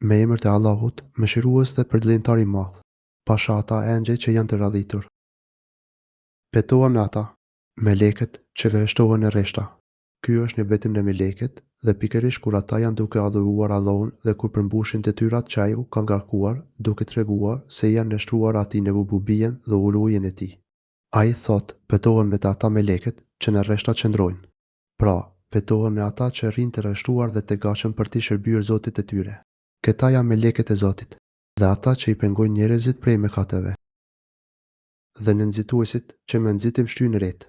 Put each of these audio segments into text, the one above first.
Me emër të Allahut, mëshirues dhe përdlimtar i madh, pasha ata engjëj që janë të radhitur. Betohem në ata, melekët që veshtohen në rreshta. Ky është një betim në melekët dhe pikërisht kur ata janë duke adhuruar Allahun dhe kur përmbushin detyrat që ai u ka ngarkuar, duke treguar se janë nështruar atij në rububien dhe uluhjen e tij. Ai thot, betohem me të ata melekët që në rreshta qëndrojnë. Pra, betohem në ata që rrinë të rreshtuar dhe të gatshëm për t'i shërbyer Zotit të tyre. Këta janë melekët e Zotit, dhe ata që i pengojnë njerëzit prej mëkateve. Dhe në nxituesit që me nxitim shtyjnë ret.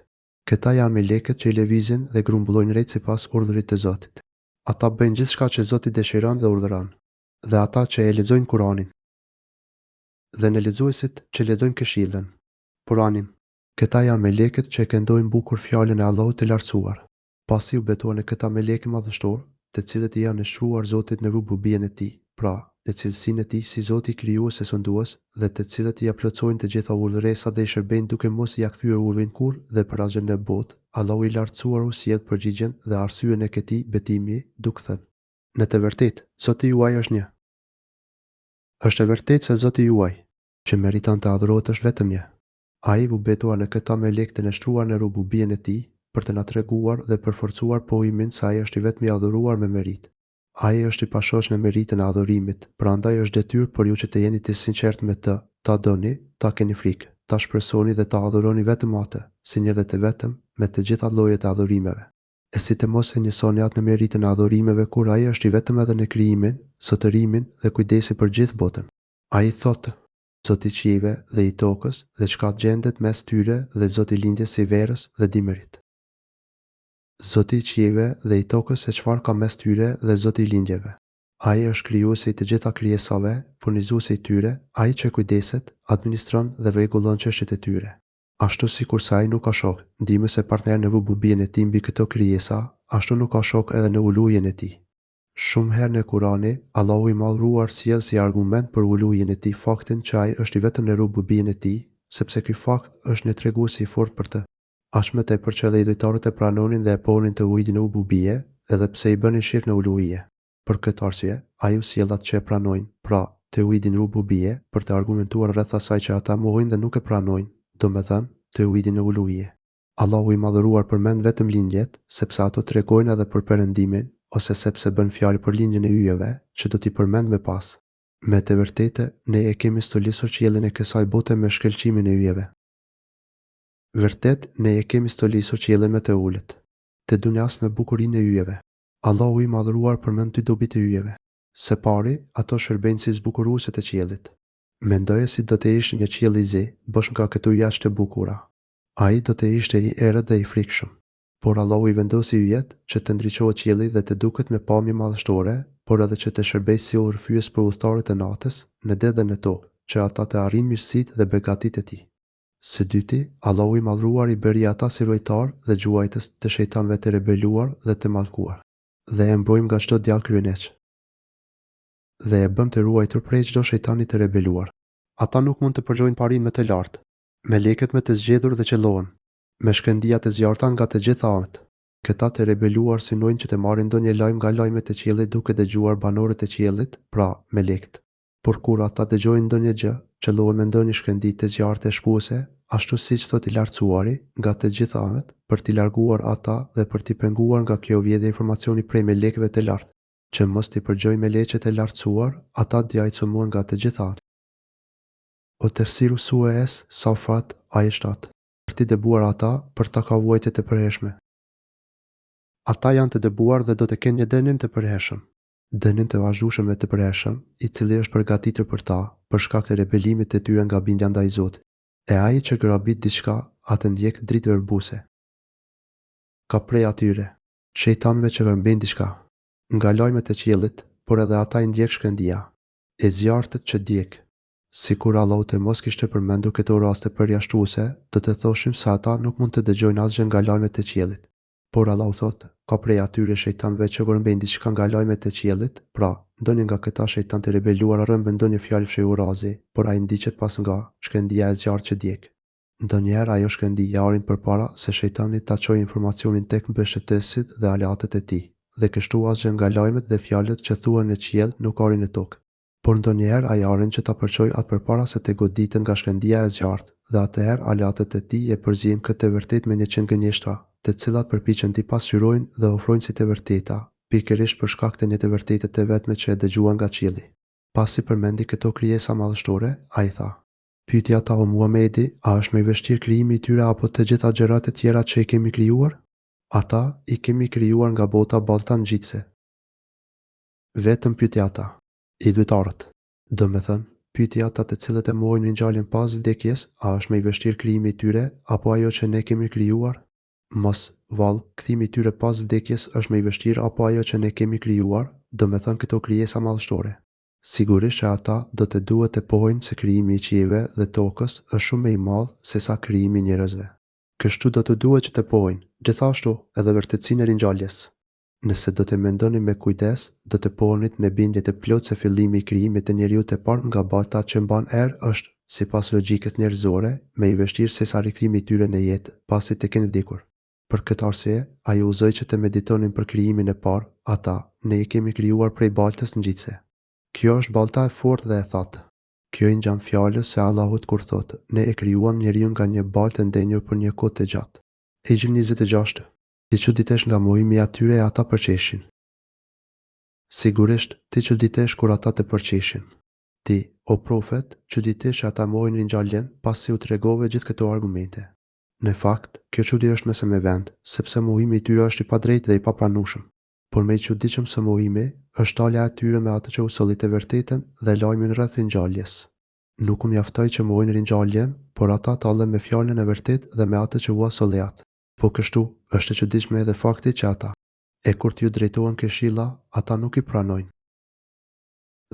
Këta janë melekët që i lëvizin dhe grumbullojnë ret sipas urdhrit të Zotit. Ata bëjnë gjithçka që Zoti dëshiron dhe urdhëron, dhe ata që e lexojnë Kur'anin. Dhe në lexuesit që lexojnë Këshillën, Kur'anin. Këta janë melekët që e këndojnë bukur fjalën e Allahut të lartësuar. Pasi u betuan në këta melekë madhështor, të cilët i janë nështruar Zotit në rububien e tij, pra, në cilësinë e tij si Zoti krijues e sundues, dhe të cilët i plotësojnë të gjitha urdhëresat dhe i shërbejnë duke mos i kthyer urdhrin kur dhe për asgjë në botë, Allahu i lartësuar u sjell përgjigjen dhe arsyeën e këtij betimi, duke thënë: Në të vërtetë, Zoti juaj është një. Është e vërtetë se Zoti juaj, që meriton të adhurohet, është vetëm një. Ai u betua në këta melekë të nështruar në rububien e tij, për të na treguar dhe përforcuar pohimin se ai është i vetmi i adhuruar me merit. Ai është i pashosh në meritën e adhurimit, prandaj është detyrë për ju që të jeni të sinqertë me të, ta doni, ta keni frikë, ta shpresoni dhe ta adhuroni vetëm atë, si një dhe të vetëm, me të gjitha llojet e adhurimeve. E si të mos e njësoni atë në meritën e adhurimeve kur ai është i vetëm edhe në krijimin, sotërimin dhe kujdesi për gjithë botën. Ai thotë: Zoti i qiejve dhe i tokës dhe çka gjendet mes tyre dhe Zoti i lindjes së verës dhe dimrit. Zoti i qiejve dhe i tokës e çfarë ka mes tyre dhe Zoti i lindjeve. Ai është krijuesi i të gjitha krijesave, furnizuesi i tyre, ai që kujdeset, administron dhe rregullon çështjet e tyre. Ashtu sikur sa ai nuk ka shok, ndihmës e partner në rububien e tij mbi këto krijesa, ashtu nuk ka shok edhe në uluhjen e tij. Shumë herë në Kur'ani, Allahu i madhruar sjell si argument për uluhjen e tij faktin që ai është i vetëm në rububien e tij, sepse ky fakt është një tregues i fortë për të. Aq më tepër që edhe idhujtarët e pranonin dhe e pohnin tauhidin e ububie, edhe pse i bënin shirk në uluhije. Për këtë arsye, ai u sjell atë që e pranojnë, pra, tauhidin rububie, për të argumentuar rreth asaj që ata mohojnë dhe nuk e pranojnë, domethënë, tauhidin e uluhije. Allahu i madhëruar përmend vetëm lindjet, sepse ato tregojnë edhe për perëndimin, ose sepse bën fjalë për lindjen e yjeve, që do t'i përmend më pas. Me të vërtetë, ne e kemi stolisur qiellin e kësaj bote me shkëlqimin e yjeve. Vërtet, ne e kemi stolisur qiellin me të ulët, të dunjas me bukurinë e yjeve. Allahu i madhëruar përmend dy dobi të yjeve. Së pari, ato shërbejnë si zbukuruese të qiellit. Mendoje si do të ishte një qiell i zi, bosh nga këto yje të bukura. Ai do të ishte i errët dhe i frikshëm. Por Allahu i vendosi yjet që të ndriçohet qielli dhe të duket me pamje madhështore, por edhe që të shërbejë si udhëfyes për udhëtarët e natës, në det dhe në tokë, që ata të arrijnë mirësitë dhe begatitë e tij. Së dyti, Allahu i madhruar i bëri ata si ruajtar dhe gjuajtës të shejtanëve të rebeluar dhe të mallkuar, dhe e mbrojmë nga çdo djalë kryeneç. Dhe e bëm të ruajtur prej çdo shejtani të rebeluar. Ata nuk mund të përgjojnë parinë më të lartë, melekët më të zgjedhur dhe qellohen, me shkëndija të zjarta nga të gjitha anët. Këta të rebeluar synojnë që të marrin ndonjë lajm nga lajmet e qiellit duke dëgjuar banorët e qiellit, pra melekët. Por kur ata dëgjojnë ndonjë gjë, qellohen me ndonjë shkëndijë të zjarrtë e shpuese, ashtu siç thotë i lartësuari, nga të gjitha anët, për t'i larguar ata dhe për t'i penguar nga kjo vjedhje informacioni prej melekëve të lartë, që mos t'i përgjojnë meleqet e lartësuar, ata djajcëmuan nga të gjitha anët. O tefsiru Sues, Safat, ajet 7. Për t'i dëbuar ata për ta ka vuajtje të përhershme. Ata janë të dëbuar dhe do të kenë një dënim të përhershëm. Dënim të vazhdueshëm dhe të përhershëm, i cili është përgatitur për ta, për shkak të rebelimit të tyre nga bindja ndaj Zotit. E ai që grabit diçka, atë ndjek dritë verbuse. Ka prej atyre, shejtanëve që vërmbejnë diçka, nga lajmet e qiellit, por edhe ata i ndjek shkëndija, e zjartët që djek. Sikur Allahu të mos kishte përmendur këto raste përjashtuese, do të thoshim se ata nuk mund të dëgjojnë asgjë nga lajmet e qiellit. Por Allahu thotë, ka prej atyre shejtanëve që vërmbejnë diçka nga lajmet e qiellit, pra, ndonjë nga këta shejtan të rebeluar rrëmbën ndonjë fjalë fshehurazi, por ai ndiqet pas nga shkëndija e zjarrt që djeg. Ndonjëherë ajo shkëndijë arrin përpara se shejtani ta çojë informacionin tek mbështetësit dhe aleatët e tij, dhe kështu asgjë nga lajmet dhe fjalët që thuhen në qiell nuk arrin në tokë. Por ndonjëherë ai arrin që ta përçojë atë përpara se të goditën nga shkëndija e zjarrt, dhe atëherë aleatët e tij e përzihen këtë të vërtetë me 100 gënjeshtra, të cilat përpiqen t'i pasqyrojnë dhe ofrojnë si të vërteta, pikërisht për shkak të një të vërtetë të vetme që e dëgjuan nga qielli. Pasi përmendi këto krijesa madhështore, ai tha: "Pyeti ata o Muhamedi, a është më i vështirë krijimi i tyre apo të gjitha gjërat e tjera që i kemi krijuar? Ata i kemi krijuar nga bota ballta ngjitse." Vetëm pyeti ata, idhujtarët. Do me thënë, pyeti ata të cilët e mohojnë ringjalljen pas vdekjes, a është më i vështirë krijimi i tyre apo ajo që ne kemi krijuar? Mos, vallë, kthimi i tyre pas vdekjes është më i vështirë apo ajo që ne kemi krijuar, do me thënë këto krijesa madhështore. Sigurisht që ata do të duhet të pohojnë se krijimi i qiejve dhe tokës është shumë më i madh se sa krijimi i njerëzve. Kështu do të duhet që të pohojnë, gjithashtu edhe vërtetësinë e ringjalljes. Nëse do të mendoni me kujdes, do të pohonit me bindje të plotë se fillimi i krijimit të njeriut të parë nga ballta që mban erë është, sipas logjikës njerëzore, më i vështirë se sa rikthimi i tyre në jetë pasi të kenë vdekur. Për këtë arsye, ai uzoi që të meditonin për krijimin e parë, ata, ne i kemi krijuar prej baltës ngjitse. Kjo është balta e fortë dhe e thatë. Kjo i ngjan fjalës se Allahut kur thotë: "Ne e krijuam njeriu nga një baltë ndenjur për një kohë të gjatë." Hijr 26. Ti çuditesh nga mohimi i atyre e ata përqeshin. Sigurisht, ti çuditesh kur ata të përqeshin. Ti, o profet, çuditesh që ata mohojnë ringjalljen pasi u tregove gjithë këto argumente. Në fakt, kjo çudi është mëse me vend, sepse mohimi i tyre është i padrejtë dhe i papranueshëm. Por më i çuditshëm se mohimi është talja e tyre me atë që u solli të vërtetën dhe lajmin rreth ringjalljes. Nuk u mjaftoi që mohojnë ringjalljen, por ata tallen me fjalën e vërtetë dhe me atë që u solli atë. Po kështu, është e çuditshme edhe fakti që ata, e kur t'ju drejtohen këshilla, ata nuk i pranojnë.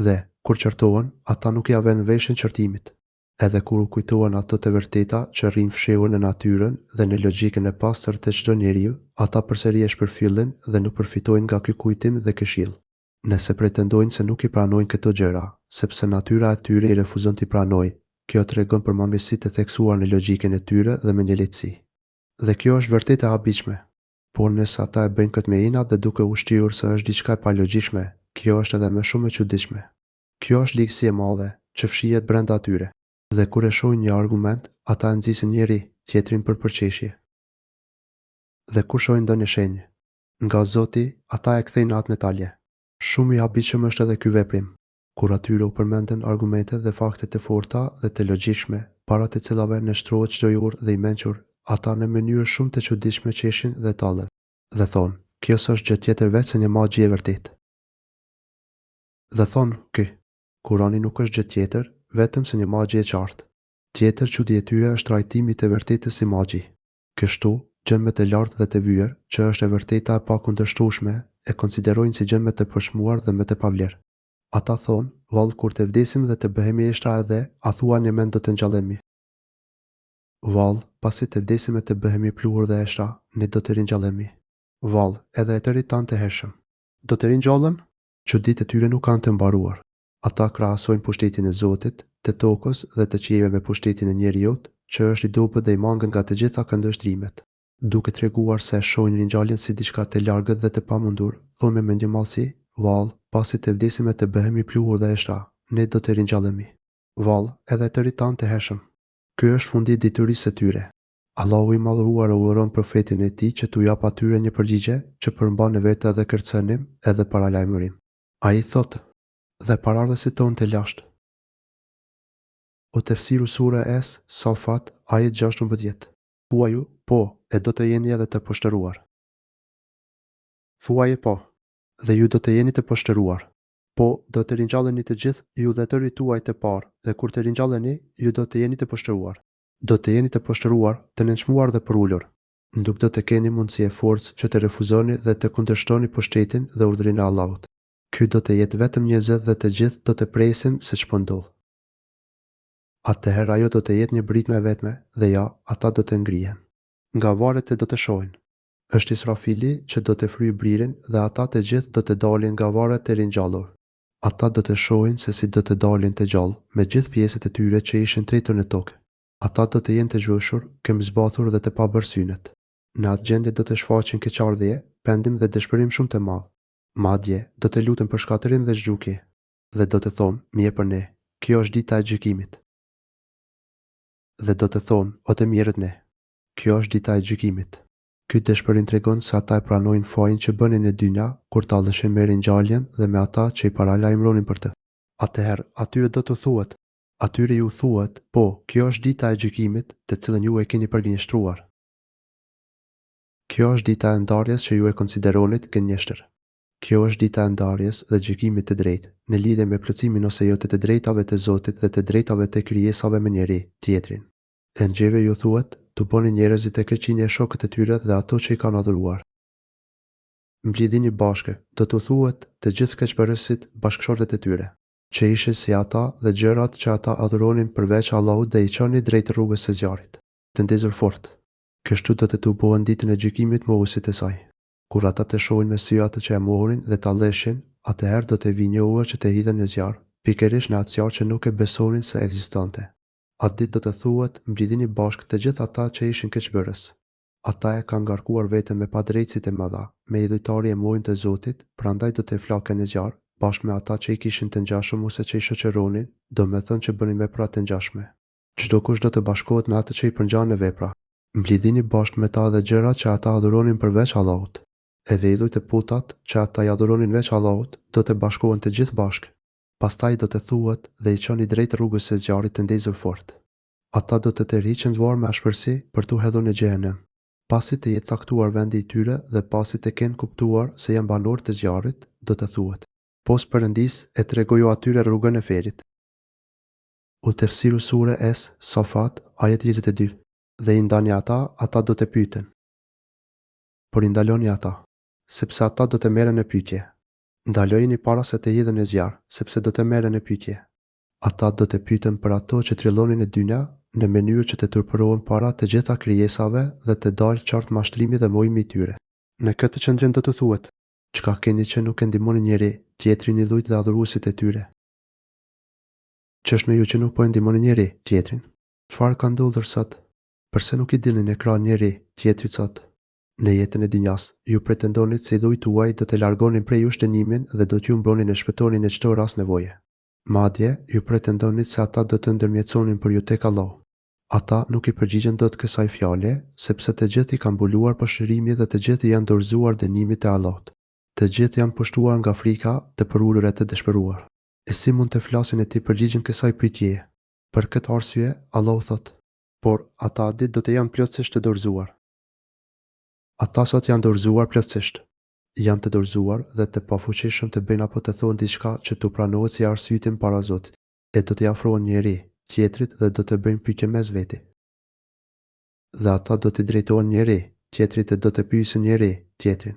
Dhe, kur qortohen, ata nuk ja vënë veshin qortimit. Edhe kur u kujtohen ato të vërteta që rrinë fshehur në natyrën dhe në logjikën e pastër të çdo njeriu, ata përsëri e shpërfyllen dhe nuk përfitojnë nga ky kujtim dhe këshill. Nëse pretendojnë se nuk i pranojnë këto gjëra, sepse natyra e tyre i refuzon t'i pranojë, kjo tregon për mamësi të theksuar në logjikën e tyre dhe me një lehtësi. Dhe kjo është vërtet e habitshme. Por nëse ata e bëjnë këtë me inat dhe duke u shtirur se është diçka e palogjikshme, kjo është edhe më shumë e çuditshme. Kjo është ligësi e madhe që fshihet brenda atyre. Dhe kur e shohin një argument, ata e nxisin njëri tjetrin për përqeshje. Dhe kur shohin ndonjë shenjë nga Zoti, ata e kthejnë atë në talje. Shumë i habitshëm është edhe ky veprim, kur atyre u përmenden argumente dhe fakte të forta dhe të logjikshme, para të cilave ne shtrohet çdo i urr dhe i mençur, ata në mënyrë shumë të çuditshme qeshin dhe tallen, dhe thonë: "Kjo s'është gjë tjetër veç se një magji e vërtetë." Dhe thonë: Kurani nuk është gjë tjetër vetëm se një magji e qartë. Tjetër çudi e tyre është trajtimi i të vërtetës si magji. Kështu, gjëmet e lartë dhe të vyer, që është e vërteta e pakundërshtueshme, e konsiderojnë si gjëme të përshmuar dhe më të pavlerë. Ata thonë: "Vallë, kur të vdesim dhe të bëhemi eshtra edhe, a thua një mend do të ngjallemi?" Vallë, pasi të vdesim e të bëhemi pluhur dhe eshtra, ne do të ringjallemi. Vallë, edhe e tëri tanë të hershëm. Do të ringjallen? Çuditë e tyre nuk kanë të mbaruar. Ata krahasojnë pushtetin e Zotit, të tokës dhe të qiejve me pushtetin e njeriut, që është i dobët dhe i mangët nga të gjitha këndvështrimet. Duke treguar se shohin ringjalljen si diçka të largët dhe të pamundur, thonë me mendjemallësi: "Vallë, pasi të vdesim e të bëhemi pluhur dhe eshtra, ne do të ringjallemi. Vallë, edhe tëri tanë të hershëm." Ky është fundi i detyrisë së tyre. Allahu i madhëruar uron profetin e tij që t'u jap atyre një përgjigje që përmban në vetë edhe kërcënim edhe paralajmërim. Ai thotë: "Dhe parardhësit tonë të lashtë." O tefsiru sura Es, Safat, ajet 16. Thuaju, po, e do të jeni edhe të poshtëruar. Thuaje po, dhe ju do të jeni të poshtëruar. Po, do të ringjalleni të gjithë ju dhe tëri tuaj të parë, dhe kur të ringjalleni, ju do të jeni të poshtëruar. Do të jeni të poshtëruar, të nënçmuar dhe për ulur. Nuk do të keni mundësi e forcë që të refuzoni dhe të kundërshtoni pushtetin dhe urdhrinë e Allahut. Ky do të jetë vetëm një zë dhe të gjithë do të presim se ç'po ndodh. Atëherë ajo do të jetë një britme vetme dhe ja, ata do të ngrihen. Nga varret e do të shohin. Është Israfili që do të fryjë bririn dhe ata të gjithë do të dalin nga varret e ringjallur. Ata do të shohin se si do të dalin të gjallë me gjithë pjesët e tyre që ishin tretur në tokë. Ata do të jenë të zhvushur, këmbëzbathur dhe të pabërë synet. Në atë gjendje do të shfaqin keqardhje, pendim dhe dëshpërim shumë të madh. Madje, do të lutem për shkatërim dhe zgjukje, dhe do të thonë, mirë për ne, kjo është dita e gjykimit. Dhe do të thonë, o të mirët ne, kjo është dita e gjykimit. Ky dëshpërim tregon se ata e pranojnë fajin që bënin në dynja kur tallëshin merrin ngjaljen dhe me ata që i paralajmëronin për të. Atëherë, atyre do të thuhet, atyre ju thuhet, po, kjo është dita e gjykimit, të cilën ju e keni përgjigjëstruar. Kjo është dita e ndarjes që ju e konsideronit gënjeshtër. Kjo është dita e ndarjes dhe gjykimit të drejtë, në lidhje me plotësimin ose jo të drejtave të Zotit dhe të drejtave të krijesave me njeri tjetrin. Engjëve ju thuhet, të bëni njerëzit e keqinj e shokët e tyre dhe ato që i kanë adhuruar. Mblidhini bashkë, do të thuhet të gjithë keqbërësit bashkëshortet e tyre, që ishin si ata dhe gjërat që ata adhuronin përveç Allahut dhe i çoni drejt rrugës së zjarrit, të ndezur fort. Kështu do të tubohen ditën e gjykimit mohuesit e saj. Kur ata të shohin me sy atë që e mohurin dhe ta lëshin, atëherë do të vijë një orë që të hidhen në zjarr, pikërisht në atë zjarr që nuk e besonin se ekzistonte. Atë ditë do të thuhet, mblidhini bashkë të gjithë ata që ishin keqbërës. Ata e kanë ngarkuar veten me padrejtësit e mëdha, me idhujtari e mojën të Zotit, prandaj do të flaken në zjarr, bashkë me ata që i kishin të ngjashëm ose që i shoqëronin, domethënë që bënin vepra të ngjashme. Çdo kush do të bashkohet me atë që i përngjan në vepra. Mblidhini bashkë me ta dhe gjërat që ata adhuronin përveç Allahut. Edhe idhujt e putat që ata i adhuronin veç Allahut, do të bashkohen të gjithë bashkë. Pastaj do të thuhet dhe i çoni drejt rrugës së zjarrit të ndezur fort. Ata do të tërhiqen zvarr me ashpërsi për t'u hedhur në xhenem. Pasi të jetë caktuar vendi i tyre dhe pasi të kenë kuptuar se janë banorë të zjarrit, do të thuhet: Pos Perëndis e tregojë atyre rrugën e ferit. U tefsiru sure es Safat, ajet 22. Dhe i ndani ata do të pyeten. Por i ndaloni ata, sepse ata do të merren në pyetje. Ndalojini para se të hidhen në zjarr, sepse do të merren në pyetje. Ata do të pyeten për ato që trillonin në dynja, në mënyrë që të turpërohen para të gjitha krijesave dhe të dalë qartë mashtrimi dhe mojimi i tyre. Në këtë qendrim do të thuhet: çka keni që nuk e ndihmoni njëri tjetrin i dhujt dhe adhuruesit e tyre? Ç'është me ju që nuk po e ndihmoni njëri tjetrin? Çfarë ka ndodhur sot? Përse nuk i dilni në krah njëri tjetrit sot? Në jetën e dinjas, ju pretendonit se i dhujt tuaj do të largonin prej ju shtënimin dhe do t'ju mbronin e shpëtonin në çdo rast nevoje. Madje, ju pretendonit se ata do të ndërmjetësonin për ju tek Allahu. Ata nuk i përgjigjen dot kësaj fjale, sepse të gjithë i kanë mbuluar pashërimi dhe të gjithë janë dorëzuar dënimit të Allahut. Të gjithë janë pushtuar nga frika të përulur e të dëshpëruar. E si mund të flasin e ti përgjigjen kësaj pyetjeje? Për këtë arsye, Allahu thot: por ata ditë do të janë plotësisht të dorëzuar. Ata sot janë dorëzuar plotësisht. Janë të dorëzuar dhe të pafuqishëm të bëjnë apo të thonë diçka që t'u pranohet si arsyetim para Zotit, e do t'i afrohen njëri tjetrit dhe do të bëjnë pyetje mes veti. Dhe ata do t'i drejtohen njëri tjetrit e do të pyesin njëri tjetrin.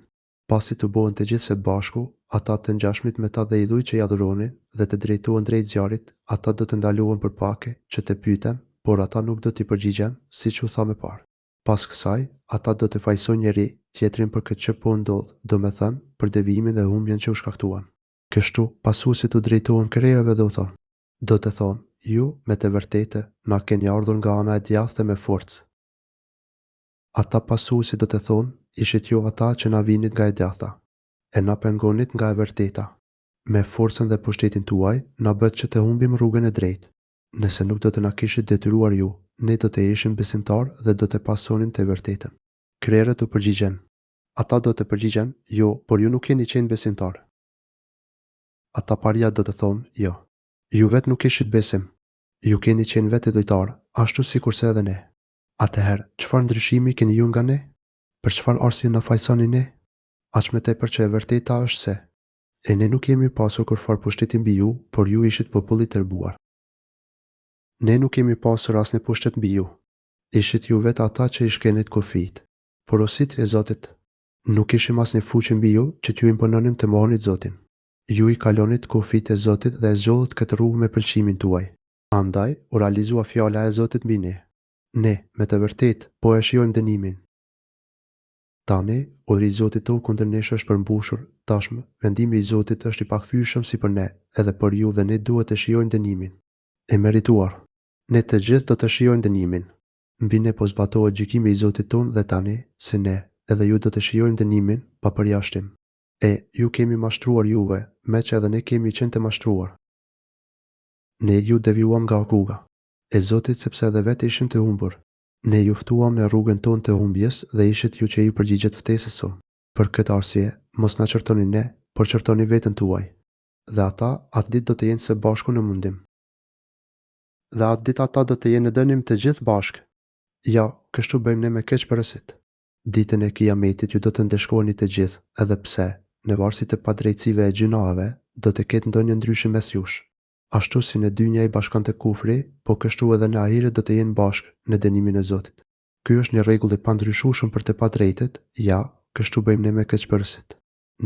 Pasi të bëhen të gjithë së bashku, ata të ngjashmit me ta dhe idhuj që i adhuronin dhe të drejtohen drejt zjarrit, ata do të ndalohen për pake që të pyeten, por ata nuk do t'i përgjigjen, siç u tha më parë. Pas kësaj, ata do të fajsojnë njëri tjetrin për këtë që po ndodh, domethënë për devijimin dhe humbjen që u shkaktuan. Kështu, pasuesit u drejtohen krejave dhe u thonë: do të thonë, ju me të vërtetë na keni ardhur nga ana e djathtë me forcë. Ata pasuesit do të thonë: ishit ju ata që na vinit nga e djathta, e na pengonit nga e vërteta. Me forcën dhe pushtetin tuaj, na bët që të humbim rrugën e drejtë. Nëse nuk do të na kishit detyruar ju, ne do të ishim besimtar dhe do të pasonin të vërtetën. Krerët u përgjigjen. Ata do të përgjigjen: jo, por ju nuk keni qenë besimtar. Ata paria do të thonë: jo, ju vetë nuk kishit besim. Ju keni qenë vetë idhujtar, ashtu sikurse edhe ne. Atëherë, çfarë ndryshimi keni ju nga ne? Për çfarë arsye na fajsoni ne? Aq më tepër që e vërteta është se e ne nuk kemi pasur kurfar pushtetin mbi ju, por ju ishit populli i tërbuar. Ne nuk kemi pasur asnjë pushtet mbi ju. Ishit ju vetë ata që i shkenit kufijt. Porosit e Zotit. Nuk ishim asnjë fuqi mbi ju që t'ju impononin të mohonit Zotin. Ju i kalonit kufijt e Zotit dhe e zgjollët këtë rrugë me pëlqimin tuaj. Andaj, u realizua fjala e Zotit mbi ne. Ne, me të vërtetë, po e shijojmë dënimin. Tani, urdhri i Zotit ton kundër nesh është përmbushur, tashmë, vendimi i Zotit është i pakthyeshëm si për ne, edhe për ju dhe ne duhet të shijojmë dënimin. E merituar. Ne të gjithë do të shijojmë dënimin. Mbi ne po zbatohet gjykimi i Zotit ton dhe tani, se ne, edhe ju do të shijojmë dënimin pa përjashtim. Ju kemi mashtruar juve, me që edhe ne kemi qenë të mashtruar. Ne ju devijuam nga rruga e Zotit sepse edhe vetë ishim të humbur. Ne ju ftuam në rrugën tonë të humbjes dhe ishit ju që i përgjigjet ftesës sonë. Për këtë arsye, mos na qërtoni ne, por qërtoni veten tuaj. Dhe ata atë ditë do të jenë së bashku në mundim. Dhe atë ditë ata do të jenë në dënim të gjithë bashkë. Ja, kështu bëjmë ne me keqbërësit. Ditën e Kiametit ju do të ndeshkoheni të gjithë, edhe pse, në varësi të padrejtësive e gjinave, do të ketë ndonjë ndryshim mes jush. Ashtu si në dynja i bashkan të kufri, po kështu edhe në ahiret do të jenë bashkë në dënimin e Zotit. Ky është një rregull i pandryshueshëm për të padrejtët, ja, kështu bëjmë ne me keqbërësit.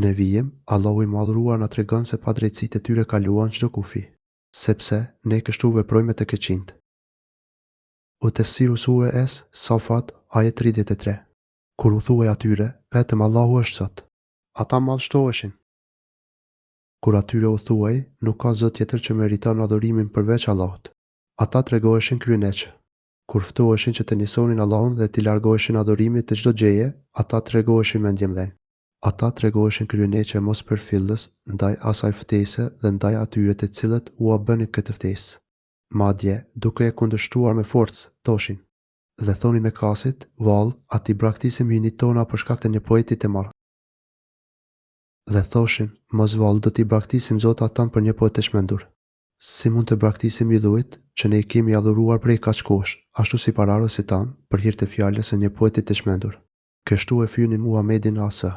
Në vijim, Allahu i madhruar na tregon se padrejtësitë e tyre kaluan çdo kufi, sepse ne kështu veprojmë të keqinjt. U tefsiru sure es, Safat, ajet 33. Kur u thuaj atyre, vetëm Allahu është Zot, ata madhështoheshin. Kur atyre u thuaj, nuk ka Zot tjetër që meriton adhurimin përveç Allahut. Ata tregoheshin kryeneqë. Kur ftoheshin që të nisonin Allahun dhe t'i largoheshin adhurimit të çdo gjëje, ata tregoheshin mendjemdhen. Ata tregoheshin kryeneqë mos përfillës ndaj asaj ftese dhe ndaj atyre të cilët u bënin këtë ftesë. Madje, duke e kundërshtuar me forcë, thoshin, dhe thonin me kasit, vallë, ati braktisim hinit tona për shkak të një poeti të marrë. Dhe thoshin, mos vallë do t'i braktisim Zotat tanë për një poet të shmendur. Si mund të braktisim i dhujt, që ne i kemi adhuruar prej kaq kohësh, ashtu si pararësit tanë, për hir të fjalës së një poeti të shmendur. Kështu e fynin Muhamedin asa.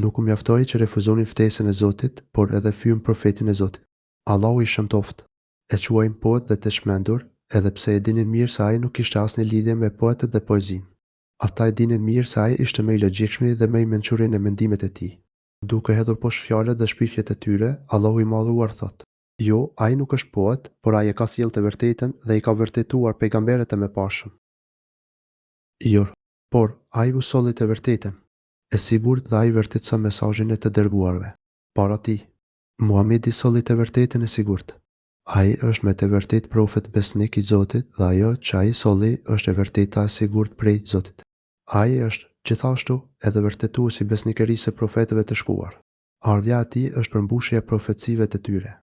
Nuk u mjaftoi që refuzonin ftesën e Zotit, por edhe fyën profetin e Zotit. Allahu i shëmtoft, e quajnë poet dhe të shmendur, edhe pse e dinin mirë se ai nuk kishte asnjë lidhje me poetët dhe poezinë. Ata e dinin mirë se ai ishte më i logjikshëm dhe më i mençurin në mendimet e tij. Duke hedhur poshtë fjalët dhe shpifjet e tyre, Allahu i madhruar thotë: Jo, ai nuk është poet, por ai e ka sjellë të vërtetën dhe i ka vërtetuar pejgamberët e mëparshëm. Jo, por ai u solli të vërtetën, e sigurt dhe ai vërtetson mesazhin e të dërguarve. Para tij, Muhamedi solli të vërtetën e sigurt. Ai është me të vërtet profet besnik i Zotit dhe ajo që ai solli është e vërteta e sigurt prej Zotit. Ai është gjithashtu edhe vërtetuesi i besnikërisë së profetëve të shkuar. Ardhja e tij është përmbushje e profecive të tyre.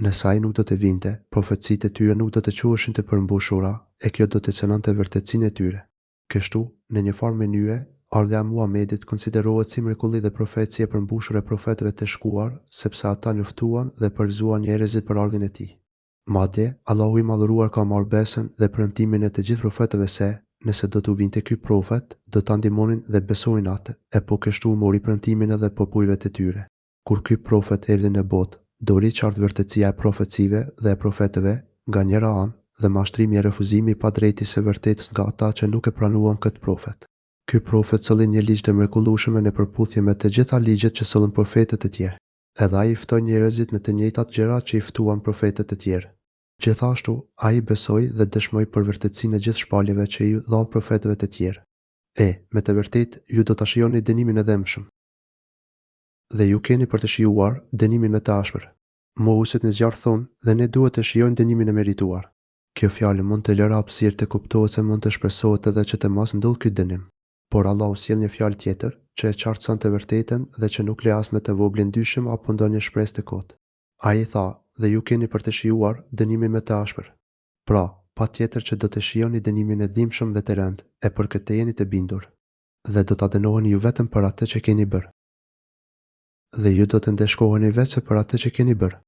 Nëse ai nuk do të vinte, profecitë e tyre nuk do të quheshin të përmbushura, e kjo do të cënonte vërtetësinë e tyre. Kështu, në një farë mënyre, ardhja e Muhamedit konsiderohet si mrekulli dhe profeci e përmbushur e profetëve të shkuar, sepse ata njoftuan dhe përzuan njerëzit për ardhin e tij. Madje, Allahu i madhëruar ka marrë besën dhe premtimin e të gjithë profetëve se, nëse do t'u vinte ky profet, do ta ndihmonin dhe besonin atë, e po kështu mori premtimin edhe popujve të tyre. Kur ky profet erdhi në botë, dori qartë vërtetësia e profecive dhe e profetëve nga njëra anë dhe mashtrimi e refuzimi i padrejtisë së vërtetës nga ata që nuk e pranuan këtë profet. Ky profet solli një ligj të mrekullueshëm në përputhje me të gjitha ligjet që sollën profetët e tjerë. Edhe ai i ftoi njerëzit në të njëjtat gjëra që i ftuan profetët e tjerë. Gjithashtu, ai besoi dhe dëshmoi për vërtetësinë e gjithë shpalljeve që i dhan profetëve të tjerë. Me të vërtetë, ju do ta shijoni dënimin e dëmshëm. Dhe ju keni për të shijuar dënimin më të ashpër. Mohuesit në zjarr thonë, dhe ne duhet të shijojmë dënimin e merituar. Kjo fjalë mund të lërë hapësirë të kuptohet se mund të shpresohet edhe që të mos ndodhë ky dënim. Por Allahu sjell një fjalë tjetër, që e qartëson të vërtetën dhe që nuk le as me të vogël ndyshim apo ndonjë shpresë të kotë. Ai tha, dhe ju keni për të shijuar dënimin më të ashpër. Pra, patjetër që do të shijoni dënimin e dhimbshëm dhe të rëndë, e për këtë jeni të bindur, dhe do ta dënoheni ju vetëm për atë që keni bërë. Dhe ju do të ndeshkoheni vetë për atë që keni bërë.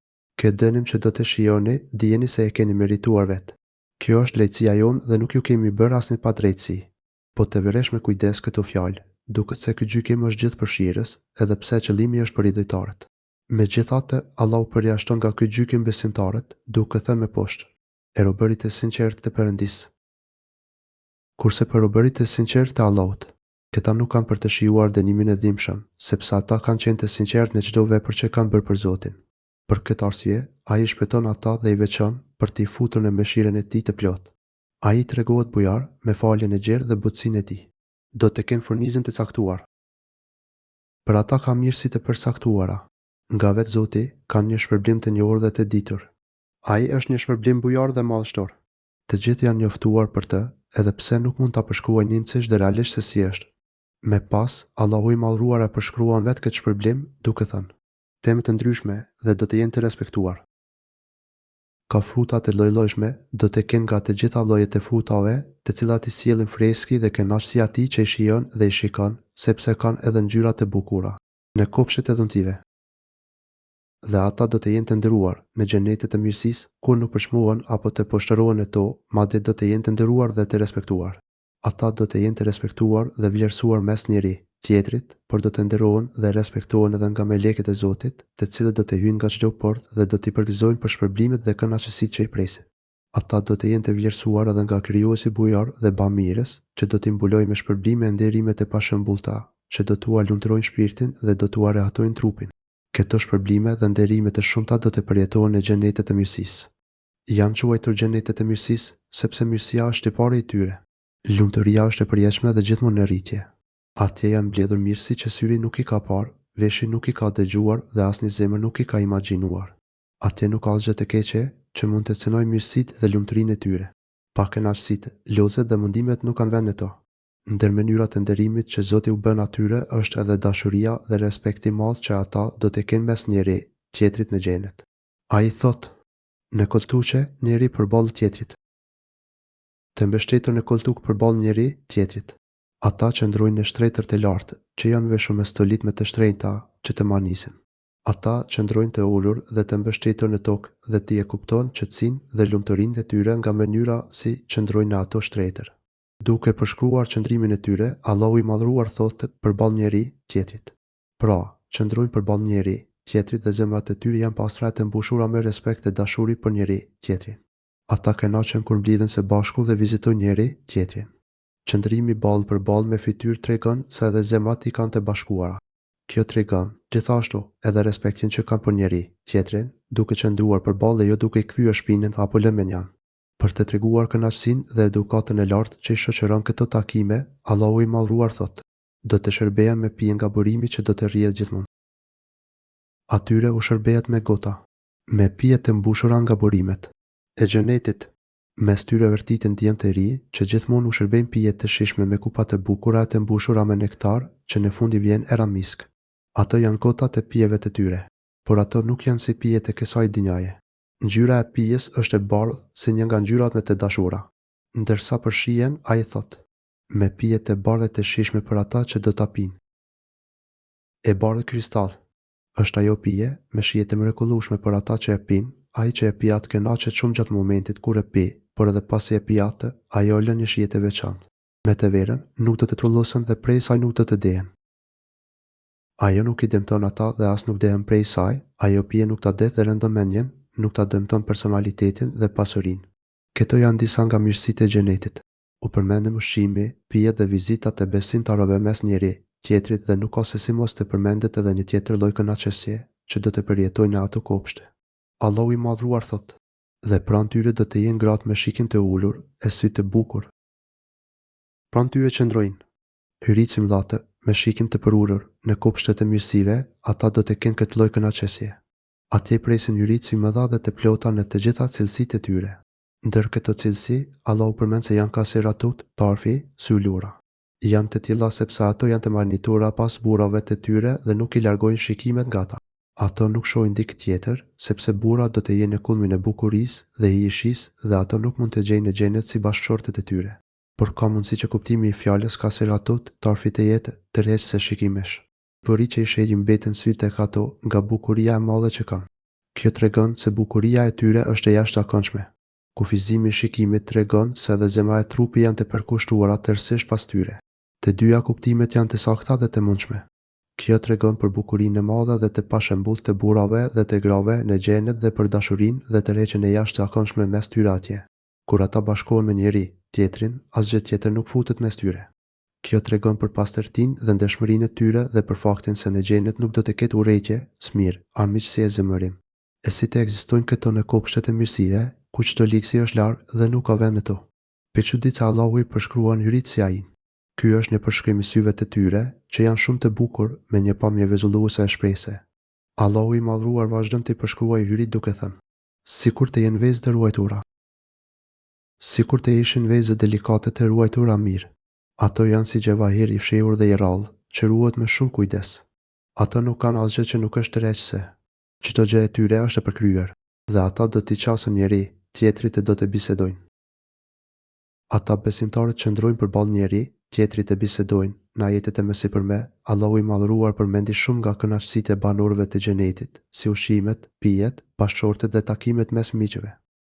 Këtë dënim që do të shijoni, dijeni se e keni merituar vetë. Kjo është drejtësia jonë dhe nuk ju kemi bërë asnjë padrejtësi. Po të vëresh me kujdes këto fjalë, duket se ky gjykim është gjithëpërfshirës, edhe pse qëllimi është për idhujtarët. Megjithatë, Allahu përjashton nga ky gjykim besimtarët, duke thënë me poshtë: e robërit e sinqertë të Perëndisë. Kurse për robërit e sinqertë të Allahut, këta nuk kanë për të shijuar dënimin e dhimbshëm, sepse ata kanë qenë të sinqertë në çdo vepër që kanë bërë për Zotin. Për këtë arsye, ai i shpëton ata dhe i veçon për t'i futur në mëshirën e tij të plotë. Ai i tregohet bujar me faljen e gjerë dhe butësinë e tij. Do të kenë furnizën të caktuar. Për ata ka mirësi të përcaktuara. Nga vetë Zoti kanë një shpërblim të njohur dhe të ditur. Ai është një shpërblim bujar dhe madhështor. Të gjithë janë njoftuar për të, edhe pse nuk mund ta përshkruajnë nimësisht dhe realisht se si është. Me pas, Allahu i Madhruar e përshkruan vetë këtë shpërblim duke thënë: temë të ndryshme dhe do të jenë të respektuar. Ka fruta të lloj-llojshme, do të kenë nga të gjitha llojet e frutave, të cilat i sjellin freski dhe kënaqësi atij që i shijon dhe i shikon, sepse kanë edhe ngjyra të bukura në kopshtet e dhuntive. Dhe ata do të jenë të nderuar në xhenetet e mirësisë, ku nuk përshmohen apo të poshtërohen në to, madje do të jenë të nderuar dhe të respektuar. Ata do të jenë të respektuar dhe vlerësuar mes njëri tjetrit, por do të nderohen dhe respektohen edhe nga melekët e Zotit, të cilët do të hyjnë nga çdo portë dhe do t'i përgëzojnë për shpërblimet dhe kënaqësitë që i presin. Ata do të jenë të vlerësuar edhe nga Krijuesi bujor dhe bamirës, që do t'i mbulojë me shpërblime e nderimet e pashembullta, që do t'ua lumturojnë shpirtin dhe do t'ua rehatojnë trupin. Këto shpërblime dhe nderime të shumta do të përjetohen në xhenetet e mirësisë. Janë quajtur xhenetet e mirësisë sepse mirësia është e parë e tyre. Lumturia është e përjetshme dhe gjithmonë në rritje. Atje janë mbledhur mirësi që syri nuk i ka parë, veshi nuk i ka dëgjuar dhe asnjë zemër nuk i ka imagjinuar. Atje nuk ka asgjë të keqe që mund të cënojë mirësitë dhe lumturinë e tyre. Pa kënaqësitë, lodhjet dhe mundimet nuk kanë vend në to. Ndër mënyrat e nderimit që Zoti u bën atyre është edhe dashuria dhe respekti i madh që ata do të kenë mes njëri tjetrit në xhenet. Ai thotë: në koltuqe njëri përballë tjetrit. Të mbështetur në koltuk përballë njëri tjetrit. Ata që ndrojnë në shtretër të lartë, që janë veshur me stolit me të shtrenjta që të manisin. Ata që ndrojnë të ulur dhe të mbështetur në tokë dhe ti e kupton qetësinë dhe lumturinë e tyre nga mënyra si që ndrojnë në ato shtretër. Duke përshkruar qëndrimin e tyre, Allahu i Madhruar thotë përballë njëri tjetrit. Pra, qëndrojnë përballë njëri tjetrit dhe zemrat e tyre janë pastra të mbushura me respekt dhe dashuri për njëri tjetrin. Ata kënaqen kur mblidhen së bashku dhe vizitojnë njëri tjetrin. Qëndrimi ballë për ballë me fytyrë tregon se edhe zemrat i kanë të bashkuara. Kjo tregon gjithashtu edhe respektin që kanë për njëri tjetrin, duke qëndruar përballë dhe jo duke i kthyer shpinën apo lëmenjan. Për të treguar kënaqësinë dhe edukatën e lartë që i shoqëron këto takime, Allahu i Madhruar thotë: do të shërbehen me pije nga burimi që do të rrihet gjithmonë. Atyre u shërbehet me gota, me pije të mbushura nga burimet e xhenetit. Mes tyre vërtiten djem të ri, që gjithmonë u shërbejnë pije të shijshme me kupa të bukura të mbushura me nektar, që në fund i vjen era misk. Ato janë gotat e pijeve të tyre, por ato nuk janë si pijet e kësaj dynjaje. Ngjyra e pijes është e bardhë si një nga ngjyrat me të dashura. Ndërsa për shijen, ai thotë: me pije të bardhë të shijshme për ata që do ta pinë. E bardhë kristall është ajo pije me shije të mrekullueshme për ata që e pinë. Ai që e pi atë kënaqet shumë gjatë momentit kur e pi, por edhe pasi e pi atë, ajo lën një shije të veçantë. Me të verën, nuk do të trullosen dhe prej saj nuk do të dehen. Ajo nuk i dëmton ata dhe as nuk dehen prej saj, ajo pije nuk ta det dhe rëndon mendjen, nuk ta dëmton personalitetin dhe pasurinë. Këto janë disa nga mirësitë e xhenetit. U përmendën ushqimi, pijet dhe vizitat e besimtarëve mes njëri tjetrit dhe nuk ka se si mos të përmendet edhe një tjetër lloj kënaqësie që do të përjetojnë në ato kopshte. Allahu i Madhruar thotë: dhe pranë tyre do të jenë gratë me shikjen të ulur e sy të bukur. Pranë tyre qëndrojnë hyjritë mëdhtë me shikjen të përurur në kopshtet e mirësive, ata do të kenë këtë lloj kënaqësie. Atje presin hyjritë mëdha dhe të plota në të gjitha cilësitë e tyre. Ndër këto cilësi, Allahu përmend se janë kasiratut, tarfi, sylura. Janë të tilla sepse ato janë të marnitura pas burrave të tyre dhe nuk i largojnë shikimet nga ata. Ato nuk shohin dikë tjetër, sepse burrat do të jenë në kulmin e bukurisë dhe hijeshisë dhe ato nuk mund të gjejnë në xhenet si bashkëshortet e tyre. Por ka mundësi që kuptimi i fjalës kasiratut, tarfi të jetë tërheqës së shikimesh. Bëri që i shehim mbeten sytë tek ato nga bukuria e madhe që kanë. Kjo tregon se bukuria e tyre është e jashtëzakonshme. Kufizimi i shikimit tregon se edhe zemra e trupi janë të përkushtuara tërësisht pas tyre. Të dyja kuptimet janë të sakta dhe të mundshme. Kjo tregon për bukurinë e madhe dhe të pashembullt të burrave dhe të grave në xhenet dhe për dashurinë dhe tërheqjen e jashtëzakonshme mes tyre atje. Kur ata bashkohen me njëri tjetrin, asgjë tjetër nuk futet mes tyre. Kjo tregon për pastërtinë dhe ndeshmërinë e tyre dhe për faktin se në xhenet nuk do të ketë urrëtie, smir, armiqësi e zemërim. E si të ekzistojnë këto në kopshtet e mirësive, ku çdo ligësi është larg dhe nuk ka vend në to. Peçuditja Allahu i përshkruan hyjritë si ai. Ky është një përshkrim i syve të tyre, që janë shumë të bukur me një pamje vezulluese e shprehse. Allahu i Madhruar vazhdon të i përshkruajë hyjritë duke thënë: sikur të jenë vezë të ruajtura. Sikur të ishin vezë delikate të ruajtura mirë. Ato janë si gjevahir i fshehur dhe i rrallë, që ruhet me shumë kujdes. Ato nuk kanë asgjë që nuk është tërheqëse. Çdo gjë e tyre është e përkryer, dhe ata do t'i qasën njeri tjetrit e do të bisedojnë. Ata besimtarët që ndrojnë përballë njeri tjetrit e bisedojnë, në ajetet e mësipërme, Allahu i madhëruar përmendi shumë nga kënaqësitë e banorëve të xhenetit, si ushqimet, pijet, bashkëshortet dhe takimet mes miqve.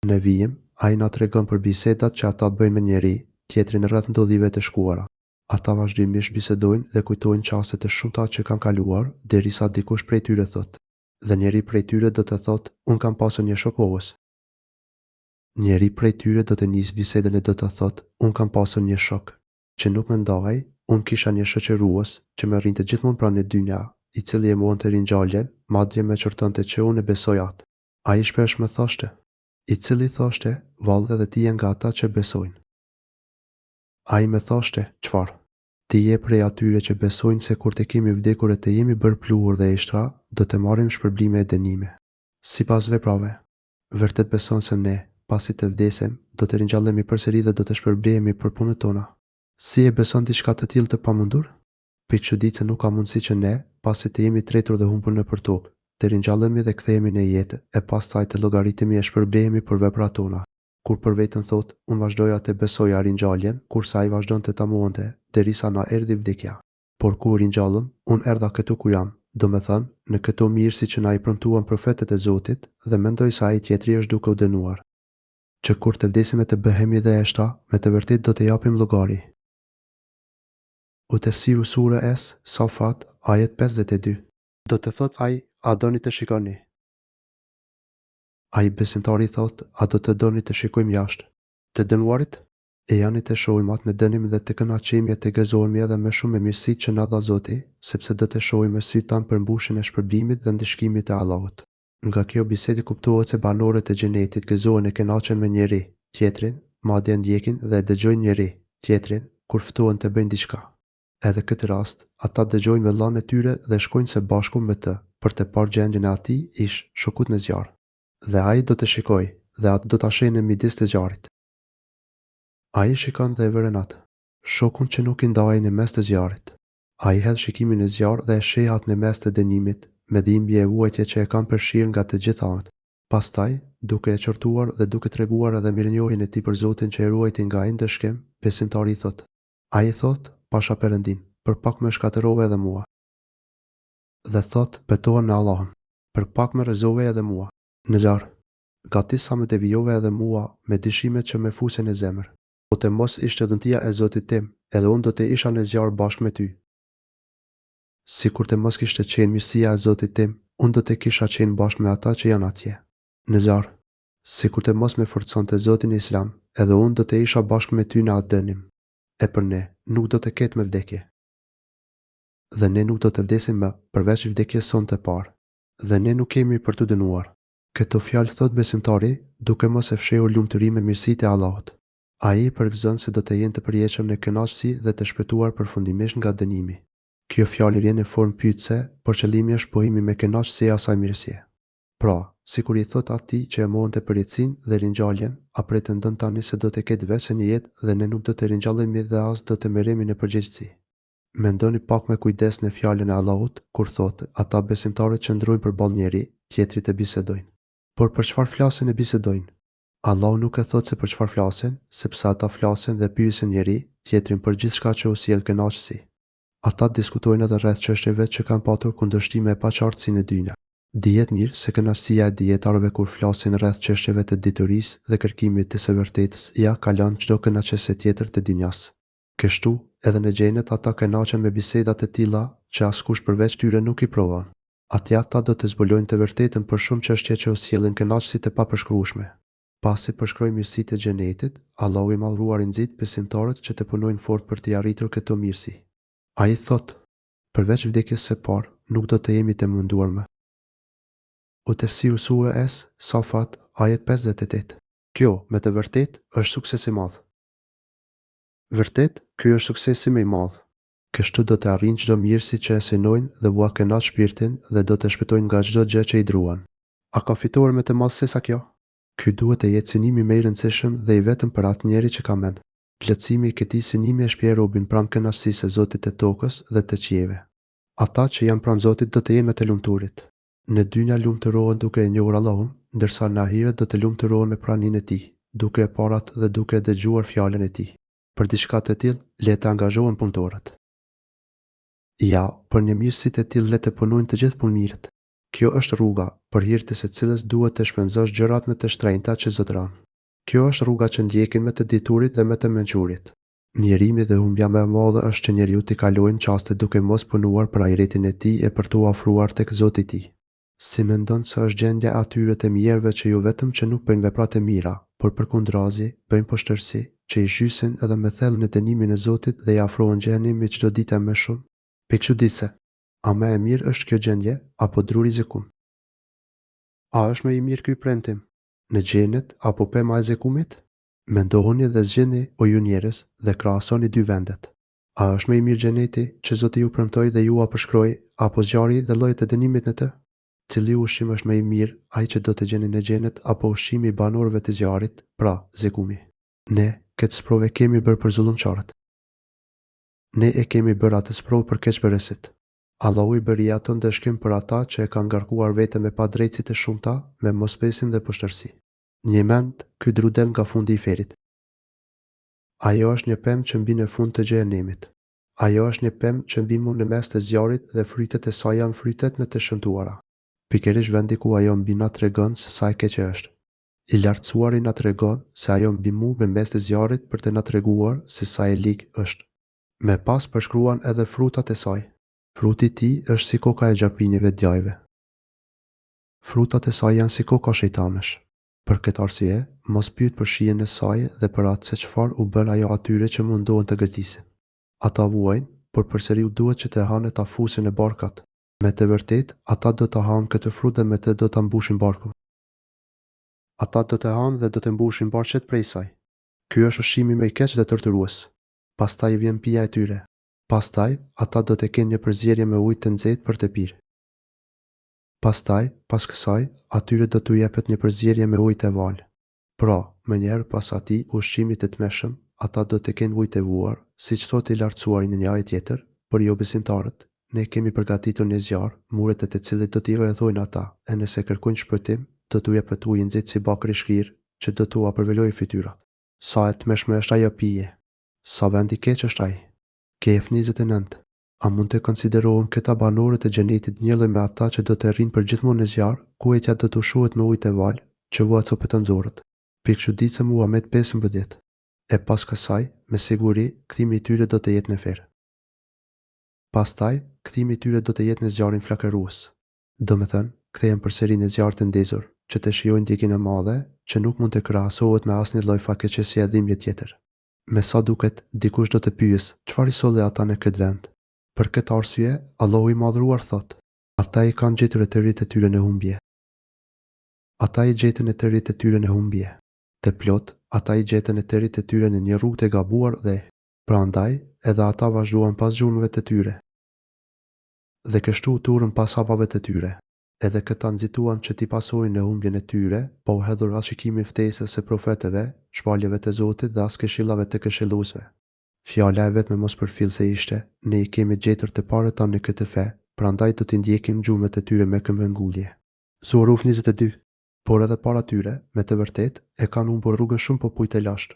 Në vijim, ai na tregon për bisedat që ata bëjnë me njeri tjetrin rreth ndodhive të shkuara. Ata vazhdimisht bisedojnë dhe kujtojnë çaste të shumta që kanë kaluar, derisa dikush prej tyre thotë, dhe njeri prej tyre do të thotë, unë kam pasur një shokohës. Njeri prej tyre do të nisë bisedën e do të thotë, unë kam pasur një shok, që nuk mendoj, unë kisha një shoqërues që më rrinte gjithmonë pranë në dynja, i cili e mohonte ringjalljen, madje më çortonte që unë e besoj atë. Ai shpesh më thoshte, i cili thoshte, vallë dhe ti je nga ata që besojnë. Ai më thoshte, çfarë? Ti je prej atyre që besojnë se kur të kemi vdekur e të jemi bërë pluhur dhe ishtra, do të marrim shpërblime e dënime. Sipas veprave, vërtet beson se ne, pasi të vdesim, do të ringjallemi përsëri dhe do të shpërblehemi për punët tona. Si e beson diçka të tillë të pamundur? Pikë çuditse nuk ka mundësi që ne, pasi të jemi tretur dhe humbur nëpër tokë, të ringjallemi dhe kthehemi në jetë, e pastaj të llogaritemi e shpërblehemi për veprat tona. Kur për veten thot, unë vazhdoja të besoja ringjalljen, kurse ai vazhdonte ta mohonte, derisa na erdhi vdekja. Por kur ringjallëm, unë erdha këtu ku jam, domethënë, në këto mirësi që na i premtuan profetët e Zotit, dhe mendoj se ai tjetri është duke u dënuar. Që kur të vdesim e të bëhemi dhe eshtra, me të vërtet do të japim llogari. U tefsiru sura es, Safat, ajet 52. Do të thot ai, a doni të shikoni? Ai besimtari thot, a do të doni të shikojmë jashtë? Të dënuarit? E janë të shohim atë me dënim dhe të kënaqemi e të gëzohemi edhe më shumë me mirësitë që na dha Zoti, sepse do të shohim me sy tan përmbushjen e shpërblimit dhe ndëshkimit të Allahut. Nga kjo bisedë kuptohet se banorët e xhenetit gëzohen e kënaqen me njeri tjetrin, madje ndjekin dhe dëgjojnë njeri tjetrin kur ftohen të bëjnë diçka. Edhe këtë rast, ata dëgjojnë me vëllain e tyre dhe shkojnë së bashku me të, për të parë gjendjen e atij ish shokut në zjarr. Dhe ai do të shikojë, dhe atë do ta shehë në midis të zjarrit. Ai shikon dhe e vëren atë, shokun që nuk i ndahej në mes të zjarrit. Ai hedh shikimin në zjarr dhe e sheh atë në mes të dënimit, me dhimbje e vuajtje që e kanë përfshirë nga të gjithë anët. Pastaj, duke e qortuar dhe duke treguar edhe mirënjohjen e tij për Zotin që e ruajti nga ai ndëshkim, besimtari i thot. Ai thot, pasha Perëndin, për pak më shkatërrove edhe mua. Dhe thot, betohem në Allahun, për pak më rrezove edhe mua. Në zjarr, gati sa më devijove edhe mua me dyshimet që më fusin në zemër. Po të mos ishte dhëntia e Zotit tim, edhe unë do të isha në zjarr bashkë me ty. Sikur të mos kishte qenë mirësia e Zotit tim, unë do të kisha qenë bashkë me ata që janë atje. Në zjarr, sikur të mos më forconte Zoti në Islam, edhe unë do të isha bashkë me ty në atë dënim. E për ne, nuk do të ketë më vdekje. Dhe ne nuk do të vdesim më, përveç vdekjes sonë të parë. Dhe ne nuk kemi për të dënuar. Këto fjalë thot besimtari, duke mos e fshehur lumturi me mirësitë e Allahut. Ai përgëzon se do të jenë të përjetshëm në kënaqësi dhe të shpëtuar përfundimisht nga dënimi. Kjo fjalë vjen në formë pyetëse, por qëllimi është pohimi me kënaqësi e asaj mirësie. Pra, sikur i thot atij që e mohonte përjetësinë dhe ringjalljen, a pretendon tani se do të ketë vetë një jetë dhe ne nuk do të ringjallemi dhe as do të merremi në përgjegjësi. Mendoni pak me kujdes në fjalën e Allahut kur thotë, ata besimtarët që ndrojnë përballë njeri tjetrit e bisedojnë. Por për çfarë flasin e bisedojnë? Allahu nuk e thot se për çfarë flasin, sepse ata flasin dhe pyesin njeri tjetrin për gjithçka që u sjell kënaqësi. Ata diskutojnë edhe rreth çështjeve që kanë patur kundërshtime e paqartësi në dynja. Dihet mirë se kënaqësia e dietarëve kur flasin rreth çështjeve të diturisë dhe kërkimit të së vërtetës ja kalon çdo kënaqësi tjetër të dynjas. Kështu, edhe në xhenet ata kënaqen me biseda të tilla që askush përveç tyre nuk i provon. Atje ata do të zbulojnë të vërtetën për shumë çështje që u sjellin kënaqësi të papërshkrueshme. Pasi përshkroi mirësitë e xhenetit, Allahu i madhruar i nxit besimtarët që të punojnë fort për të arritur këto mirësi. Ai thot, përveç vdekjes së parë, nuk do të jemi të munduar më. U tefsiru sura es, Safat, ajet 58. Kjo, me të vërtet, është sukses i madh. Vërtet, ky është suksesi më i madh. Kështu do të arrijnë çdo mirësi që e synojnë dhe bua kënaq shpirtin dhe do të shpëtojnë nga çdo gjë që i druan. A ka fituar më të madh se sa kjo? Ky duhet të jetë synimi më i rëndësishëm dhe i vetëm për atë njeri që ka mend. Plotësimi i këtij synimi e shpjej robën pranë kënaqësisë së Zotit të tokës dhe të qiejve. Ata që janë pranë Zotit do të jenë me të lumturit. Në dynja lumturohen duke e njohur Allahun, ndërsa në ahiret do të lumturohen me praninë e tij, duke e parat dhe duke dëgjuar fjalën e tij. Për diçka të tillë, le të angazhohen punëtorët. Ja, për një mirësi të tillë le të punojnë të gjithë punëmirët. Kjo është rruga për hir të secilës duhet të shpenzosh gjërat me të shtrenjta që zotëron. Kjo është rruga që ndjekin me të diturit dhe me të mençurit. Njerimi dhe humbja më e madhe është që njeriu t'i kalojnë çaste duke mos punuar për ahiretin e tij e për t'u ofruar tek Zoti i tij. Si mendon se është gjendja e atyre të mjerëve që jo vetëm që nuk bëjnë vepra të mira, por përkundrazi bëjnë poshtërsi, që i zhysin edhe me thellë në dënimin e Zotit dhe i afrohen xhenimit çdo ditë më shumë? Pikëçuditse, a më e mirë është kjo gjendje apo druri zekum? A është më i mirë ky premtim në xhenet apo pema e zekumit? Mendohuni dhe zgjidhni, o ju njerëz, dhe krahasoni dy vendet. A është më i mirë xheneti që Zoti ju premtoi dhe ju përshkroi, apo zjarri dhe llojet e dënimit në të? Cili ushqim është më i mirë, ai që do të gjeni në xhenet apo ushqimi i banorëve të zjarrit, pra zekumi? Ne këtë sprovë kemi bërë për zullumçarët. Ne e kemi bërë atë sprovë për keqbërësit. Allahu i bëri ato ndëshkim për ata që e kanë ngarkuar veten me padrejtësi të shumta, me mosbesim dhe poshtërsi. Një mend, ky drudel nga fundi i ferit. Ajo është një pemë që mbi në fund të xhenemit. Ajo është një pemë që mbi në mes të zjarrit dhe frytet e saj janë frytet me të shëntuara. Pikërisht vendi ku ajo mbi na tregon se sa e keqe është. I lartësuari na tregon se ajo mbi me mes të zjarrit për të na treguar se sa e ligë është. Me pas përshkruan edhe frutat e saj. Fruti i tij është si koka e gjarpinjeve djajve. Frutat e saj janë si koka shejtanësh. Për këtë arsye, mos pyet për shijen e saj dhe për atë se çfarë u bën ajo atyre që mundohen të gëtisin. Ata vuajnë, por përsëri u duhet që të hanë ta fusin e barkat. Me të vërtetë, ata do të hanë këtë frut dhe me të do ta mbushin barkun. Ata do të hanë dhe do të mbushin barqet prej saj. Ky është ushqimi më i keq dhe torturues. Pastaj vjen pija e tyre. Pastaj, ata do të kenë një përzierje me ujë të nxehtë për të pirë. Pastaj, pas kësaj, atyre do t'u jepet një përzierje me ujë të val. Pra, më njëherë pas atij ushqimit të tmeshëm, ata do të kenë ujë të vuar, siç thotë i lartësuari në një ajet tjetër, për jo besimtarët. Ne kemi përgatitur një zjarr, muret e të cilit do t'i rrethojnë ata, e nëse kërkojnë shpëtim, do t'u jepet ujë i nxehtë si bakri i shkrirë, që do t'u apërvelojë fytyrat. Sa e tmeshme është ajo pije? Sa vend i keq është ai? Kejf 29. A mund të konsiderohen këta banorët e xhenetit njëlloj me ata që do të rrinë përgjithmonë në zjarr, ku etja do të ushohet me ujë të val, që vuat copët të nxorët? Pikëçuditse Muhamet 15. E pas kësaj, me siguri, kthimi i tyre do të jetë në ferë. Pastaj, kthimi i tyre do të jetë në zjarrin flakërues. Domethënë, kthehen përsëri në zjarr të ndezur, që të shijojnë ndjekin e madhe, që nuk mund të krahasohet me asnjë lloj fatkeqësie e dhimbje tjetër. Me sa duket, dikush do të pyes, çfarë i solli ata në këtë vend? Për këtë arsye, Allahu i madhruar thot: ata i kanë gjetur e të rritë e tyre në humbje. Ata i gjetën e të rritë e tyre në humbje. Të plot, ata i gjetën e të rritë e tyre në një rrugë të gabuar dhe, prandaj, edhe ata vazhduan pas gjurmëve të tyre. Dhe kështu u turën pas hapave të tyre. Edhe këta nxituan që t'i pasojnë në humbjen e tyre, pa u hedhur as shikimi ftesës së profetëve, shpalljeve të Zotit dhe as këshillave të këshilluesve. Fjala e vetme mospërfillse ishte: ne i kemi gjetur të parët tanë në këtë fe, prandaj do t'i ndjekim gjurmët e tyre me këmbëngulje. Zuhruf 22. Por edhe para tyre, me të vërtetë, e kanë humbur rrugën shumë popujt e lashtë.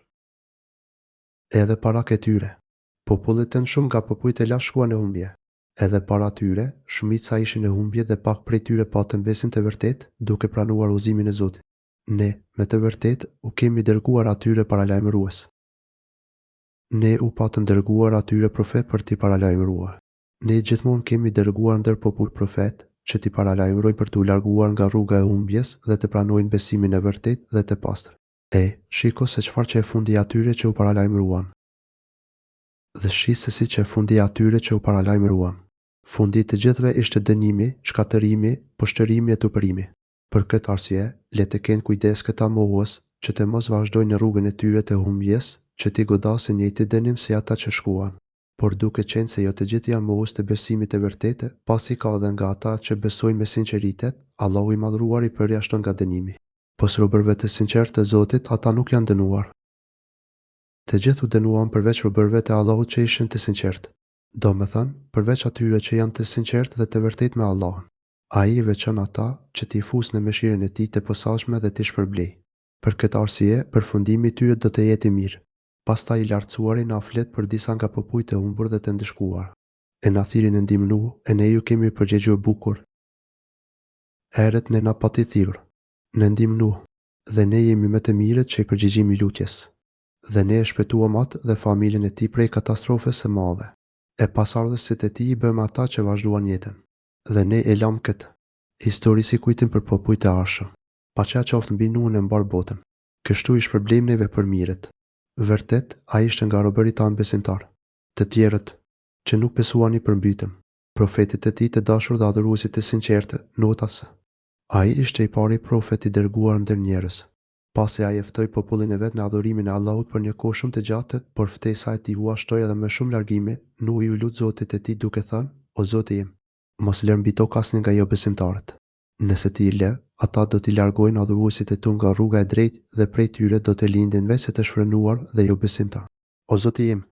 Edhe para këtyre, popullet të shumë nga popujt e lashtë shkuan në humbje. Edhe para tyre, shumica ishin në humbje dhe pak prej tyre patën besim të vërtetë, duke pranuar udhëzimin e Zotit. Ne, me të vërtetë, u kemi dërguar atyre paralajmërues. Ne u patëm dërguar atyre profet për t'i paralajmëruar. Ne gjithmonë kemi dërguar ndër popull profet, që t'i paralajmërojnë për t'u larguar nga rruga e humbjes dhe të pranojnë besimin e vërtetë dhe të pastër. Shiko se çfarë që e fundi atyre që u paralajmëruan. Dhe shi se si që e fundi atyre që u paralajmëruan. Fundi të gjithëve ishte dënimi, shkatërimi, poshtërimi e tupërimi. Për këtë arsye, le të kenë kujdes këta mohues, që të mos vazhdojnë në rrugën e tyre të humbjes, që t'i godasin njëjtë dënim si ata që shkuan. Por duke qenë se jo të gjithë janë mohues të besimit të vërtetë, pasi ka edhe nga ata që besojnë me sinqeritet, Allahu i madhruar i përjashton nga dënimi. Po robërve të sinqertë të Zotit ata nuk janë dënuar. Të gjithë u dënuan përveç robërve të Allahut që ishin të sinqertë. Do me thënë, përveç atyre që janë të sinqertë dhe të vërtet me Allahun. A i veçon ata që t'i fus në mëshirën e tij të posaçme dhe t'i shpërblej. Për këtë arsye, përfundimi i tyre do të jetë i mirë. Pastaj i lartësuari na flet për disa nga popujt e humbur dhe të ndëshkuar. E na thirrën e ndihmënu, e ne ju kemi përgjigjur bukur. Herët ne na pati thirrur, ne ndihmënu, dhe ne jemi më të mirët që i përgjigjimi lutjes. Dhe ne e shpëtuam atë dhe familjen e tij prej katastrofës së madhe. E pasardhësit e tij i bëm ata që vazhduan jetën. Dhe ne e lam këtë histori si kujtim për popujt e arshëm. Paqja qoftë mbi Nuhun e mbar botën. Kështu i shpërblejmë neve për mirët. Vërtet, ai ishte nga robërit tanë besimtar. Të tjerët, që nuk besuan i përmbytëm. Profetit e tij të dashur dhe adhuruesit e sinqertë, notas. Ai ishte i pari profet i dërguar ndër njerëz. Pasi ai e ftoi popullin e vet në adhurimin e Allahut për një kohë shumë të gjatë, por ftesa e tij u ashtoi edhe më shumë largime, Nuhi u lut Zotit e tij duke thënë: O Zoti im, mos lër mbi tokë asnjë nga jo besimtarët. Nëse ti i lë, ata do t'i largojnë adhuruesit e tu nga rruga e drejtë dhe prej tyre do të lindin veç të shfrenuar dhe jo besimtar. O Zoti im,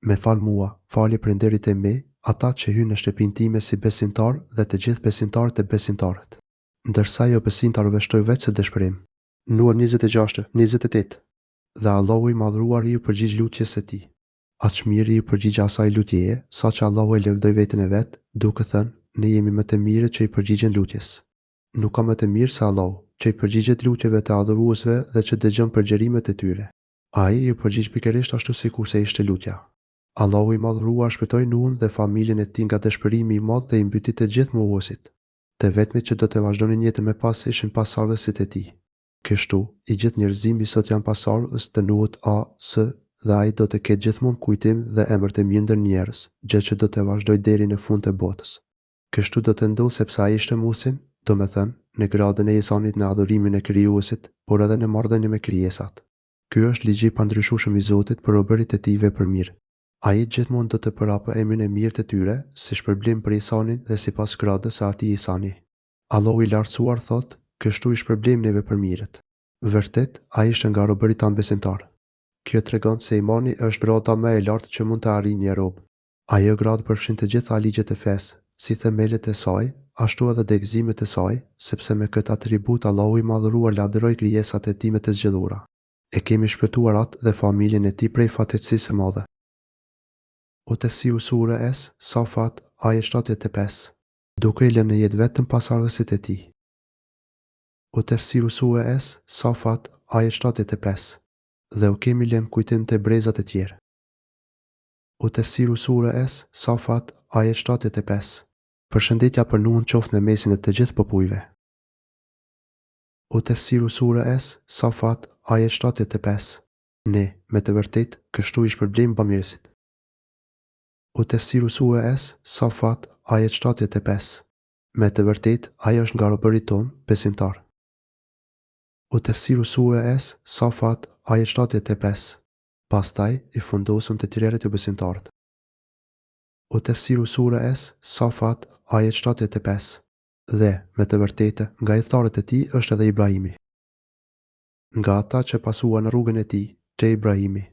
me fal mua, falje prindërit e mi, ata që hynë në shtëpinë time si besimtar dhe të gjithë besimtarët e besimtarët. Ndërsa jo besimtarëve shtoj veç së dëshpërim. Nuh 26:28. Dhe Allahu i madhruar i u përgjigj lutjes së tij. Aq mirë i u përgjigj asaj lutjeje, saqë Allahu e lëvdoi veten e vet, duke thënë: Ne jemi më të mirë që i përgjigjen lutjes. Nuk ka më të mirë se Allahu, që i përgjigjet lutjeve të adhuruesve dhe që dëgjon përgjerimet e tyre. Ai i u përgjigj pikërisht ashtu sikurse ishte lutja. Allahu i madhruar shpëtoi Nuhun dhe familjen e tij nga dëshpërimi i madh dhe i mbyti të gjithë mohuesit. Të vetmit që do të vazhdonin jetën me pas ishin pasardhësit e tij. Kështu, i gjithë njerëzimi sot janë pasardhës të Nuhut dhe ai do të ketë gjithmonë kujtim dhe emër të mirë ndër njerëz, gjë që do të vazhdojë deri në fund të botës. Kështu do të ndodhë sepse ai ishte muhsin, do me thënë, në gradën e ihsanit në adhurimin e krijuesit, por edhe në marrëdhënie me krijesat. Ky është ligji i pandryshueshëm i Zotit për robërit e tij vepër mirë. Ai gjithmonë do të përhapë emrin e mirë të tyre, si shpërblim për ihsanin dhe sipas gradës së atij ihsani. Allahu i lartësuar thotë: Kështu i shpërblejmë neve për mirët. Vërtet, ai ishte nga robërit tanë besimtar. Kjo tregon se imani është grada më e lartë që mund të arrijë një rob. Ajo gradë përfshin të gjitha ligjet e fesë, si themelet e saj, ashtu edhe degëzimet e saj, sepse me këtë atribut Allahu i madhëruar lavdëroi krijesat e tij me të zgjedhura. E kemi shpëtuar atë dhe familjen e tij prej fatkeqësisë së madhe. U tefsiru sura es, Safat, ajet 75. Duke i lënë në jetë vetëm pasardhësit e tij. U tefsiru sura es, Safat, ajet 75. Dhe u kemi lënë kujtim të brezat e tjerë. U tefsiru sura es, Safat, ajet 75. Përshëndetja për Nuhun qoftë në mesin e të gjithë popujve. U tefsiru sura es, Safat, ajet 75. Ne, me të vërtet, kështu i shpërblejmë bamirësit. U tefsiru sura es, Safat, ajet 75. Me të vërtet, ai është nga robërit tonë, besimtar. U tefsiru sura es, Safat, ajet 75. Pastaj i fundosëm të tjerët e besimtarët. U tefsiru sura es, Safat, ajet 75. Dhe, me të vërtetë, nga i tharët e tij është edhe Ibrahimi. Nga ata që pasuan në rrugën e tij, te Ibrahimi.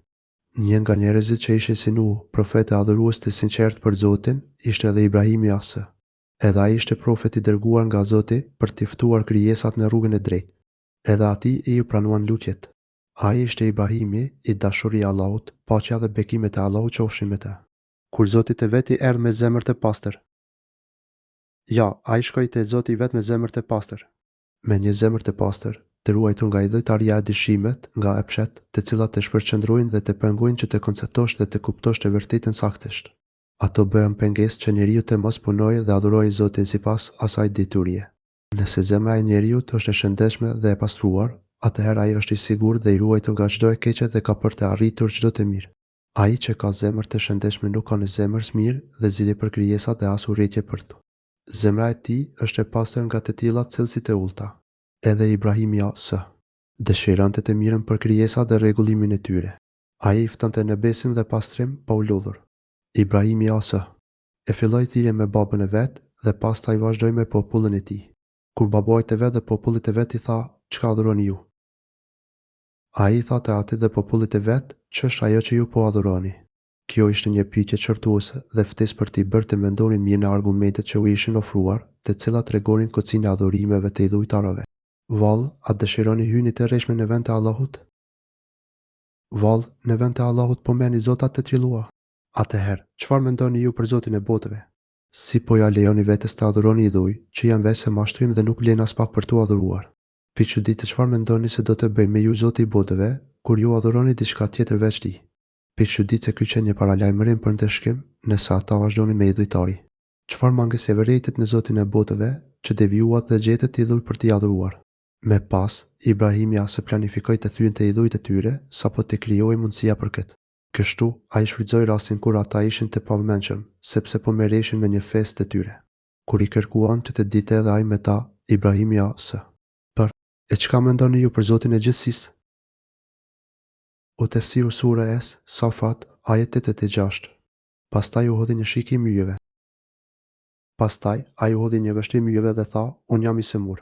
Një nga njerëzit që ishin si Nuh, profet e adhurues të sinqert për Zotin, ishte edhe Ibrahimi asë. Edhe ai ishte profet i dërguar nga Zoti për t'i ftuar krijesat në rrugën e drejtë. Edhe atij i u pranuan lutjet. Ai ishte Ibrahimi, i dashuri i Allahut, paqja dhe bekimet e Allahut qofshin me të. Kur Zoti te veti erdhi me zemër të pastër. Ja, ai shkoi te Zoti vet me zemër të pastër. Me një zemër të pastër, të ruajtur nga idhujtaria e dyshimet, nga epshet, të cilat të shpërqendrojnë dhe të pengojnë që të konceptosh dhe të kuptosh të vërtetën saktisht. Ato bëhen pengesë që njeriu të mos punojë dhe adhurojë Zotin sipas asaj detyrie. Nëse zemra e njeriu është e shëndetshme dhe e pastruar, atëherë ai është i sigurt dhe i ruajtur nga çdo e keqe dhe ka për të arritur çdo të mirë. Ai që ka zemër të shëndetshme nuk ka në zemër smir dhe zili për krijesat dhe as urrëtie për to. Zemra e tij është e pastër nga të tilla cilësit e ulta. Edhe Ibrahimi dëshironte të mirën për krijesat dhe rregullimin e tyre. Ai i ftonte në besim dhe pastrim pa u lodhur. Ibrahimi e filloi thirrje me babën e vet dhe pastaj vazhdoi me popullin e tij. Kur babait e vet dhe popullit e vet i tha: "Çka adhuroni ju?" Ai i tha te ati dhe popullit e vet: Ç'është ajo që ju po adhuroni? Kjo ishte një pyetje çortuese dhe ftesë për t'i bërë të mendonin mirë në argumentet që u ishin ofruar, të cilat tregonin kocsinë e adhurimeve të idhujtarëve. Vallë, a dëshironi hyni të rreshme në vend të Allahut? Vallë, në vend të Allahut po merrni zotat të tillua. Atëherë, çfarë mendoni ju për Zotin e botëve? Si po ja lejoni vetes të adhuroni idhuj, që janë veçse mashtrim dhe nuk vlen as pak për t'u adhuruar? Pikëçuditë, çfarë mendoni se do të bëjë me ju Zoti i botëve kur ju adhuroni diçka tjetër veç tij? Pikëçuditë se ky qenë një paralajmërim për ndeshkim, nëse ata vazhdonin me idhujtari. Çfarë mangesë vërejtet në Zotin e botëve që devijuat dhe gjetët idhuj për t'i adhuruar? Me pas, Ibrahimi ja se planifikoi të thyente idhujt e tyre sapo të krijojë mundësia për këtë. Kështu, ai shfrytëzoi rastin kur ata ishin të pavmençëm, sepse po merreshin me një festë të tyre. Kur i kërkuan që të ditë edhe ai me ta, Ibrahimi ja se. E çka mendoni ju për Zotin e gjithësisë? U tefsiru sura es, Safat, ajet 86. Pastaj u hodhi një shik i myjeve. Pastaj, ai u hodhi një vështrim myjeve dhe tha, unë jam i semur.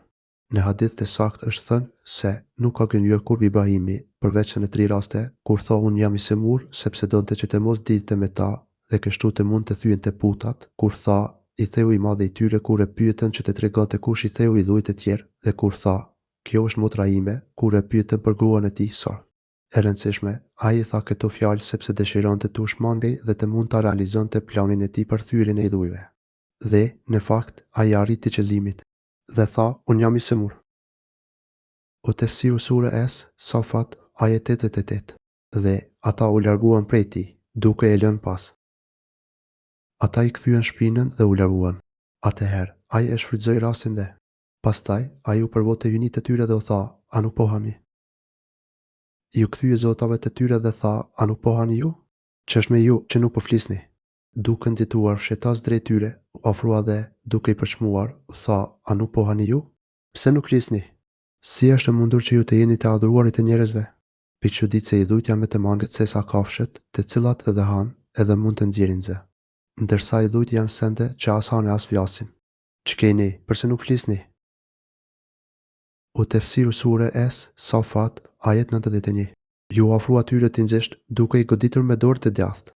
Në hadith të saktë është thënë se nuk ka gënjur kur Ibrahimi, përveç në 3 raste, kur tha unë jam i semur, sepse donte që të mos dilte me ta dhe kështu të mund të thyente putat, kur tha i theu i madhe i tyre kur e pyetën që të tregonte kush i theu idhujt e tjerë dhe kur tha kjo është motra ime, kur e pyetën për gruan e tij Sar. E rëndësishme, ai i tha këto fjalë sepse dëshironte të u shmangej dhe të mund ta realizonte planin e tij për thyrjen e idhujve. Dhe, në fakt, ai arriti qëllimit dhe tha, unë jam i semur. U tefsiru sura es, Safat, ajet 88. Dhe ata u larguan prej tij, duke e lënë pas. Ata i kthyen shpinën dhe u larguan. Atëherë, ai e shfrytëzoi rastin dhe pastaj ai u përvot të junit të tyre dhe u tha, a nuk po hani? Ju kthye zotave të tyre dhe tha, a nuk po hani ju? Ç'është me ju që nuk po flisni? Duke nxituar fshetas drejt tyre, u ofrua dhe, duke i përçmuar, tha, a nuk po hani ju? Pse nuk flisni? Si është e mundur që ju të jeni të adhuruarit e njerëzve? Pikëçuditë se idhujt janë më të mangët se sa kafshët, të cilat edhe han, edhe mund të nxjerrin zë. Ndërsa idhujt janë sende që as hanë as flasin. Ç'keni, përse nuk flisni? U tefsiru sure es, Safat, ajet 91. Ju ofru atyre të nxesht duke i goditur me dorë të djathtë.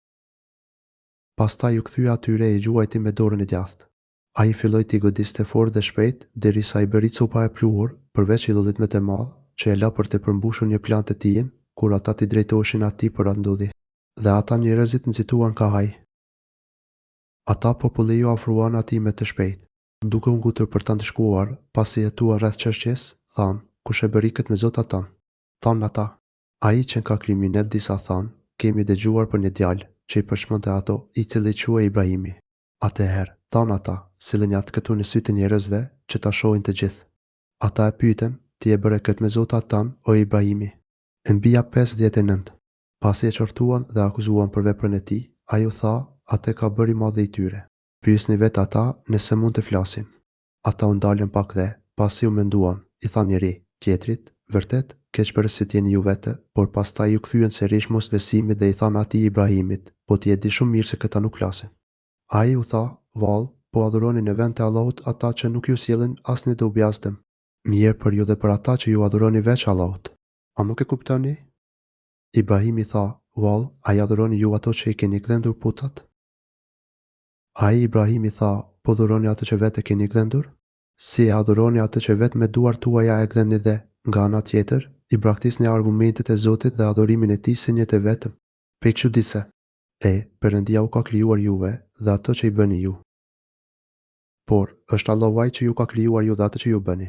Pastaj ju kthye atyre i gjuajti me dorën e djathtë. Ai filloi t'i godiste fort dhe shpejt, derisa i bëri copa e pluhur, përveç idhullit më të madh, që e la për të përmbushur një plan të tij, kur ata t'i drejtoheshin atij për atë ndodhi. Dhe ata njerëzit nxituan ka haj. Ata populli ju ofruan atij me të shpejt. Duke u ngutur për ta ndëshkuar, pasi jetua rreth çështjes, than, kush e bëri këtë me zotat tanë? Than ata. Ai që ka kriminal disa than, kemi dëgjuar për një djalë që i përshmonte ato, i cili quhej Ibrahimi. Atëherë, than ata, sillen atë këtu në sy të njerëzve që ta shohin të gjithë. Ata e pyetën, ti e bëre këtë me zotat tanë, o Ibrahimi? E mbija 59. Pasi e qortuan dhe akuzuan për veprën e tij, ai u tha, atë ka bëri madhe i tyre. Pyesni vetë ata nëse mund të flasin. Ata u ndalën pak dhe, pasi u menduan, i tha njëri tjetrit, vërtet, keqbërësit jeni ju vete, por pastaj ju kthyen sërish mosbesimit dhe i than atij Ibrahimit, po ti e di shumë mirë se këta nuk flasin. Ai u tha, vallë, po adhuroni në vend të Allahut ata që nuk ju sjellin asnjë dobi as dëm. Mirë për ju dhe për ata që ju adhuroni veç Allahut. A nuk e kuptoni? Ibrahimi tha, vallë, a i adhuroni ju ato që i keni gdhendur putat? Ai Ibrahimi tha, po adhuroni ato që vetë keni gdhendur? Si e adhuroni atë që vetë me duar tuaja e gdheni dhe, nga ana tjetër, i braktisni argumentet e Zotit dhe adhurimin e tij si një të vetëm. Pikëçuditëse, Perëndia u ka krijuar juve dhe ato që i bëni ju. Por, është Allahu ai që ju ka krijuar ju dhe atë që ju bëni.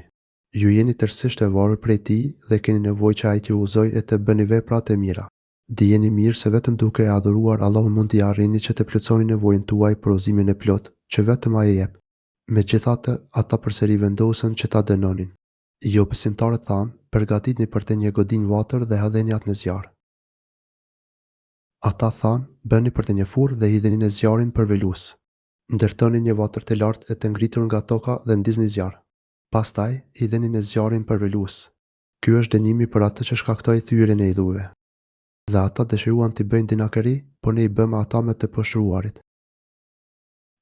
Ju jeni tërësisht e varur prej tij dhe keni nevojë që ai t'ju udhëzojë e të bëni vepra të mira. Dijeni mirë se vetëm duke e adhuruar Allahun mund t'i arrini që të plotësoni nevojën tuaj për udhëzimin e plot, që vetëm ai e jep. Megjithatë, ata përsëri vendosën që ta dënonin. Jo besimtarët thanë, përgatitni për të një godinë vatër dhe hedheni atë në zjarr. Ata thanë, bëni për të një furrë dhe hidheni në zjarrin përvelus. Ndërtoni një vatër të lartë e të ngritur nga toka dhe ndizni zjarr. Pastaj, hidheni në zjarrin përvelus. Ky është dënimi për atë që shkaktoi thyerjen e idhujve. Dhe ata dëshiruan t'i bëjnë dinakëri, por ne i bëm ata me të poshtruarit.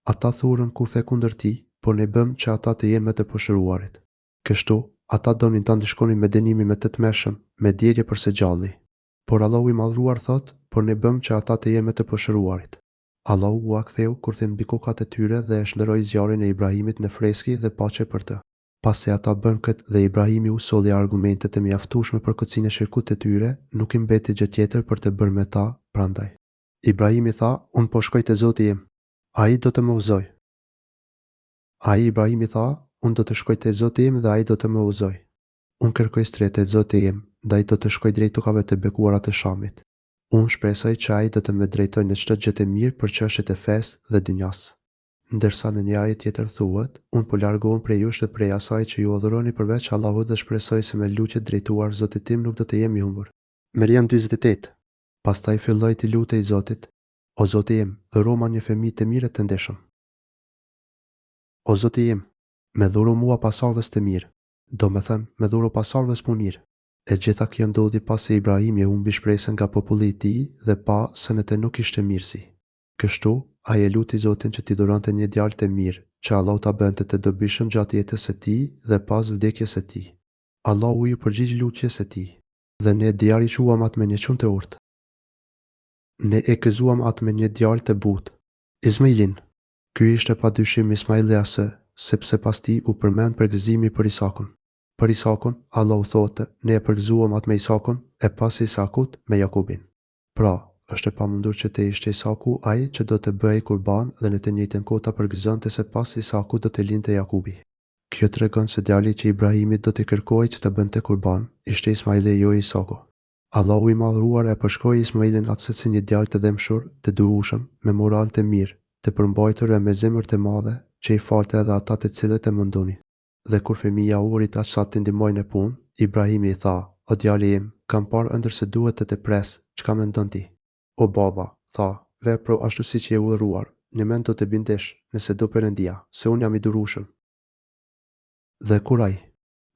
Ata thurën kuthe kundër tij, por ne bëm që ata të jenë me të poshtruarit. Kështu, ata donin ta ndëshkonin me dënimi me të tmerrshëm, me djerje përse gjalli. Por Allahu i madhruar thot, por ne bëm që ata të jenë me të pëshëruarit. Allahu u aktheu kur thën mbi kokat e tyre dhe e shndëroi zjarrin e Ibrahimit në freski dhe paqe për të. Pasi ata bën këtë dhe Ibrahimi u solli argumentet e mjaftueshme për kocsinë e shirkut të tyre, nuk I mbeti gjë tjetër për të bërë me ta, prandaj. Ibrahimi tha, unë po shkoj te Zoti im. Ai do të më udhëzoj. Ibrahimi tha, unë do të shkoj te Zoti im dhe ai do të më udhëzoj. Unë kërkoj strehtë te Zoti im, dhe ai do të shkoj drejt tokave të bekuara të Shamit. Unë shpresoj që ai do të më drejtojë në çdo gjë të mirë për çështjet e fesë dhe dunjas. Ndërsa në një ajet tjetër thuhet, unë po largohem prej jush dhe prej asaj që ju adhuroni përveç Allahut dhe shpresoj se me lutje drejtuar Zotit tim nuk do të jem I humbur. Meriam 48. Pastaj filloi të lutej Zotit, o Zoti im, dhuro ma një fëmijë të mirë të ndeshëm. O Zoti im, me dhuro mua pasardhës të mirë, do me thënë, me dhuro pasardhës punir. E gjitha kjo ndodhi pasi Ibrahimi e humbi shpresën nga populli I tij dhe pa se në të nuk ishte mirësi. Kështu, ai e luti Zotin që t'i dhuronte një djalë të mirë, që Allahu ta bënte të dobishëm gjatë jetës së tij dhe pas vdekjes së tij. Allahu I përgjigj lutjes së tij, dhe ne djali quam atë me një çun të urtë. Ne e gëzuam atë me një djalë të butë, Ismailin. Ky ishte padyshim Ismaili asë, sepse pas tij u përmend përgëzimi për Isakun. Për Isakun, Allahu thotë, ne e përgëzuam atë me Isakun, e pas Isakut me Jakubin. Pra, është e pamundur që të ishte Isaku ai që do të bëhej kurban dhe në të njëjtën kohë ta përgëzonte se pas Isakut do të lindte Jakubi. Kjo tregon se djali që Ibrahimit do të kërkojë që të bënte kurban, ishte Ismaili jo Isaku. Allahu I madhruar e përshkroi Ismailin atëse si një djalë të dëmshur, të durueshëm, me moral të mirë, të përmbajtur e me zemër të madhe, që I falte edhe ata të cilët e mundonin. Dhe kur fëmia u rrit aq sa të ndihmojë në punë, Ibrahimi I tha, o djali im, kam parë ëndër se duhet të pres, çka mendon ti? O baba, tha, vepro ashtu siç je udhëruar, në mend do të bindesh, nëse do Perëndia, se unë jam I durueshëm. Dhe kur ai,